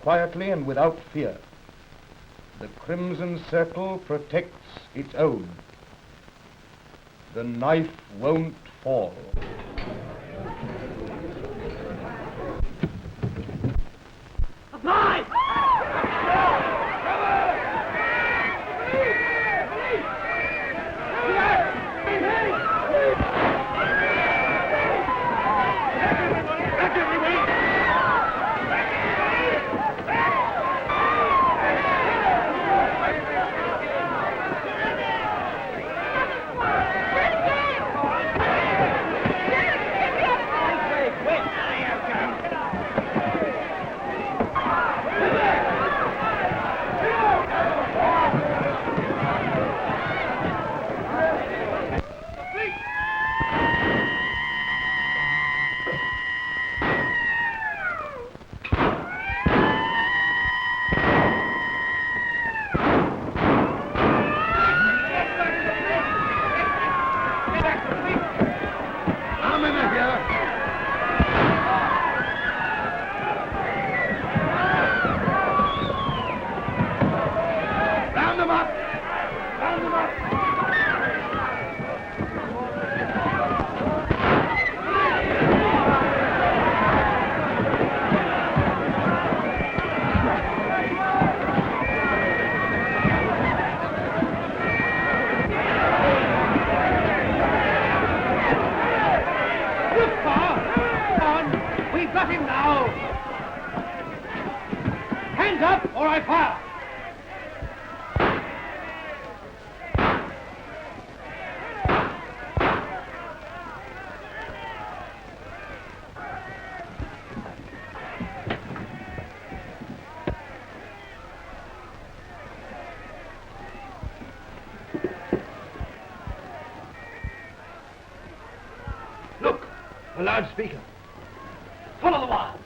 quietly and without fear. The Crimson Circle protects its own. The knife won't fall. Apply! A loudspeaker. Follow the wires.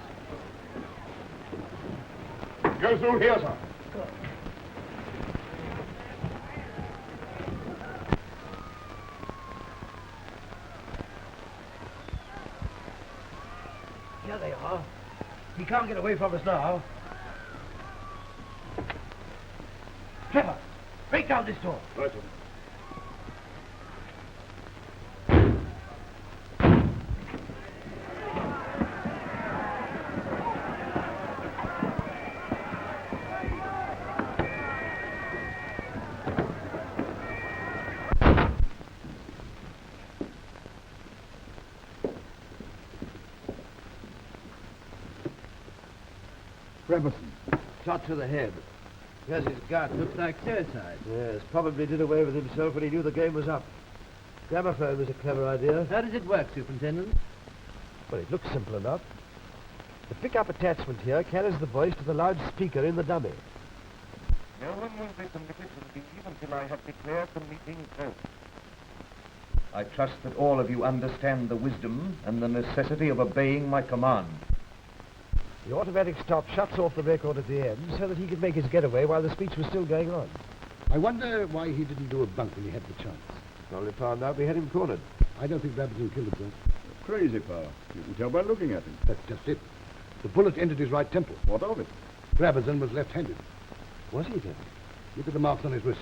Go through here, sir. Here they are. He can't get away from us now. Trevor, break down this door. Right, sir. Shot to the head. Yes, his gut looks like suicide. Yes, probably did away with himself when he knew the game was up. Gramophone was a clever idea. How does it work, Superintendent? Well, it looks simple enough. The pickup attachment here carries the voice to the loudspeaker in the dummy. No one will be permitted to leave until I have declared the meeting closed. I trust that all of you understand the wisdom and the necessity of obeying my command. The automatic stop shuts off the record at the end so that he could make his getaway while the speech was still going on. I wonder why he didn't do a bunk when he had the chance. Probably found out we had him cornered. I don't think Brabazon killed him, sir. Crazy, pal. You can tell by looking at him. That's just it. The bullet entered his right temple. What of it? Brabazon was left-handed. Was he then? Look at the marks on his wrist.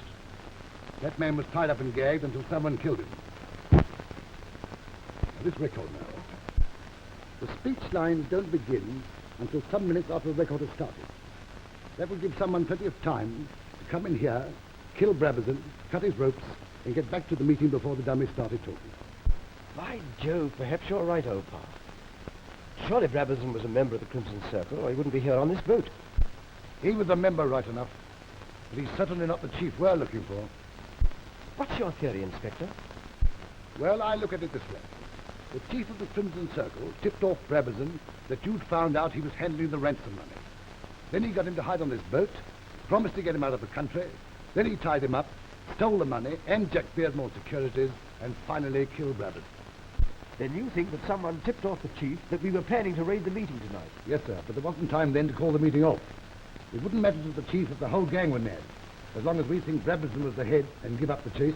That man was tied up and gagged until someone killed him. Now, this record now. The speech lines don't begin until some minutes after the record has started. That will give someone plenty of time to come in here, kill Brabazon, cut his ropes, and get back to the meeting before the dummies started talking. By Jove, perhaps you're right, old pal. Surely Brabazon was a member of the Crimson Circle, or he wouldn't be here on this boat. He was a member, right enough, but he's certainly not the chief we're looking for. What's your theory, Inspector? Well, I look at it this way. The chief of the Crimson Circle tipped off Brabazon that you'd found out he was handling the ransom money. Then he got him to hide on this boat, promised to get him out of the country, then he tied him up, stole the money and Jack Beardmore securities, and finally killed Brabazon. Then you think that someone tipped off the chief that we were planning to raid the meeting tonight? Yes, sir, but there wasn't time then to call the meeting off. It wouldn't matter to the chief if the whole gang were nabbed, as long as we think Brabazon was the head and give up the chase.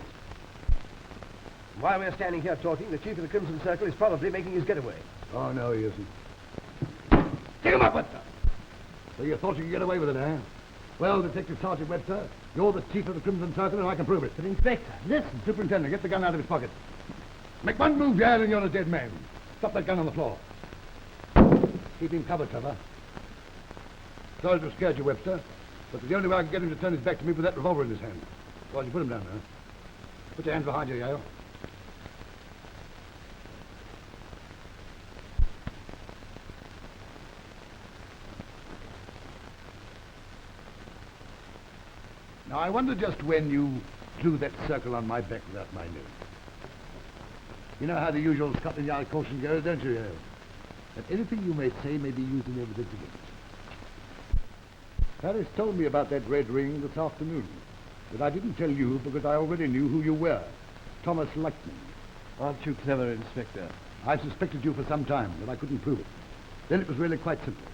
While we're standing here talking, the chief of the Crimson Circle is probably making his getaway. Oh, no, he isn't. Take him up, Webster! So you thought you could get away with it, eh? Well, Detective Sergeant Webster, you're the chief of the Crimson Circle and I can prove it. But, Inspector, Listen, Superintendent, get the gun out of his pocket. Make one move, Yale, and you're a dead man. Stop that gun on the floor. Keep him covered, Trevor. Sorry to have scared you, Webster, but the only way I can get him to turn his back to me with that revolver in his hand. Well, you put him down now. Put your hands behind you, Yale. Now, I wonder just when you drew that circle on my back without my knowing. You know how the usual Scotland Yard caution goes, don't you, Yale? That anything you may say may be used in evidence against you. Harris told me about that red ring this afternoon, but I didn't tell you because I already knew who you were. Thomas Lightman. Aren't you clever, Inspector? I suspected you for some time, but I couldn't prove it. Then it was really quite simple.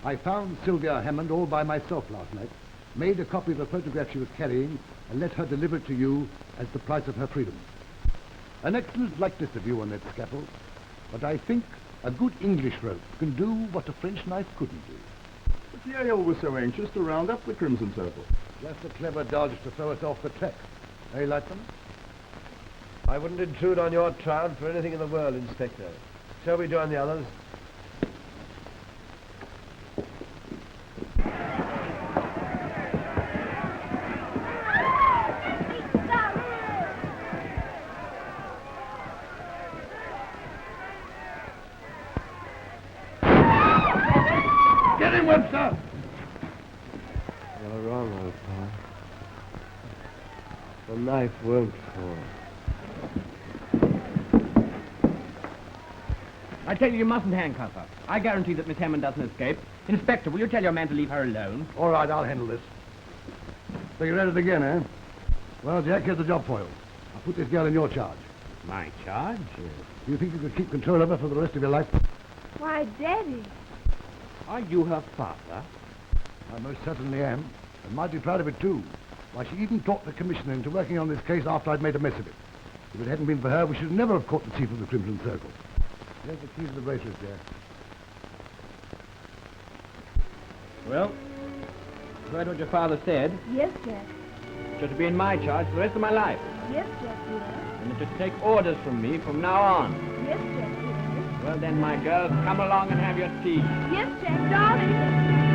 I found Sylvia Hammond all by myself last night, made a copy of the photograph she was carrying, and let her deliver it to you as the price of her freedom. An excellent likeness of you on that scaffold, but I think a good English rope can do what a French knife couldn't do. But Yale was so anxious to round up the Crimson Circle. Just a clever dodge to throw us off the track. Eh, Lightman? I wouldn't intrude on your child for anything in the world, Inspector. Shall we join the others? Get him, Webster! You're wrong, old pal. The knife won't fall. I tell you, you mustn't handcuff her. I guarantee that Miss Hammond doesn't escape. Inspector, will you tell your man to leave her alone? All right, I'll handle this. So you're at it again, eh? Well, Jack, here's the job for you. I'll put this girl in your charge. My charge? Do you think you could keep control of her for the rest of your life? Why, Daddy. Are you her father? I most certainly am, and mighty proud of it, too. Why, she even talked the commissioner into working on this case after I'd made a mess of it. If it hadn't been for her, we should never have caught the chief of the Crimson Circle. There's the keys to the bracelet, Jack. Well, you heard what your father said. Yes, Jack. You're to be in my charge for the rest of my life. Yes, Jack, dear. And you're to take orders from me from now on. Yes, Jack, dear. Well then, my girls, come along and have your tea. Yes, Jack, darling.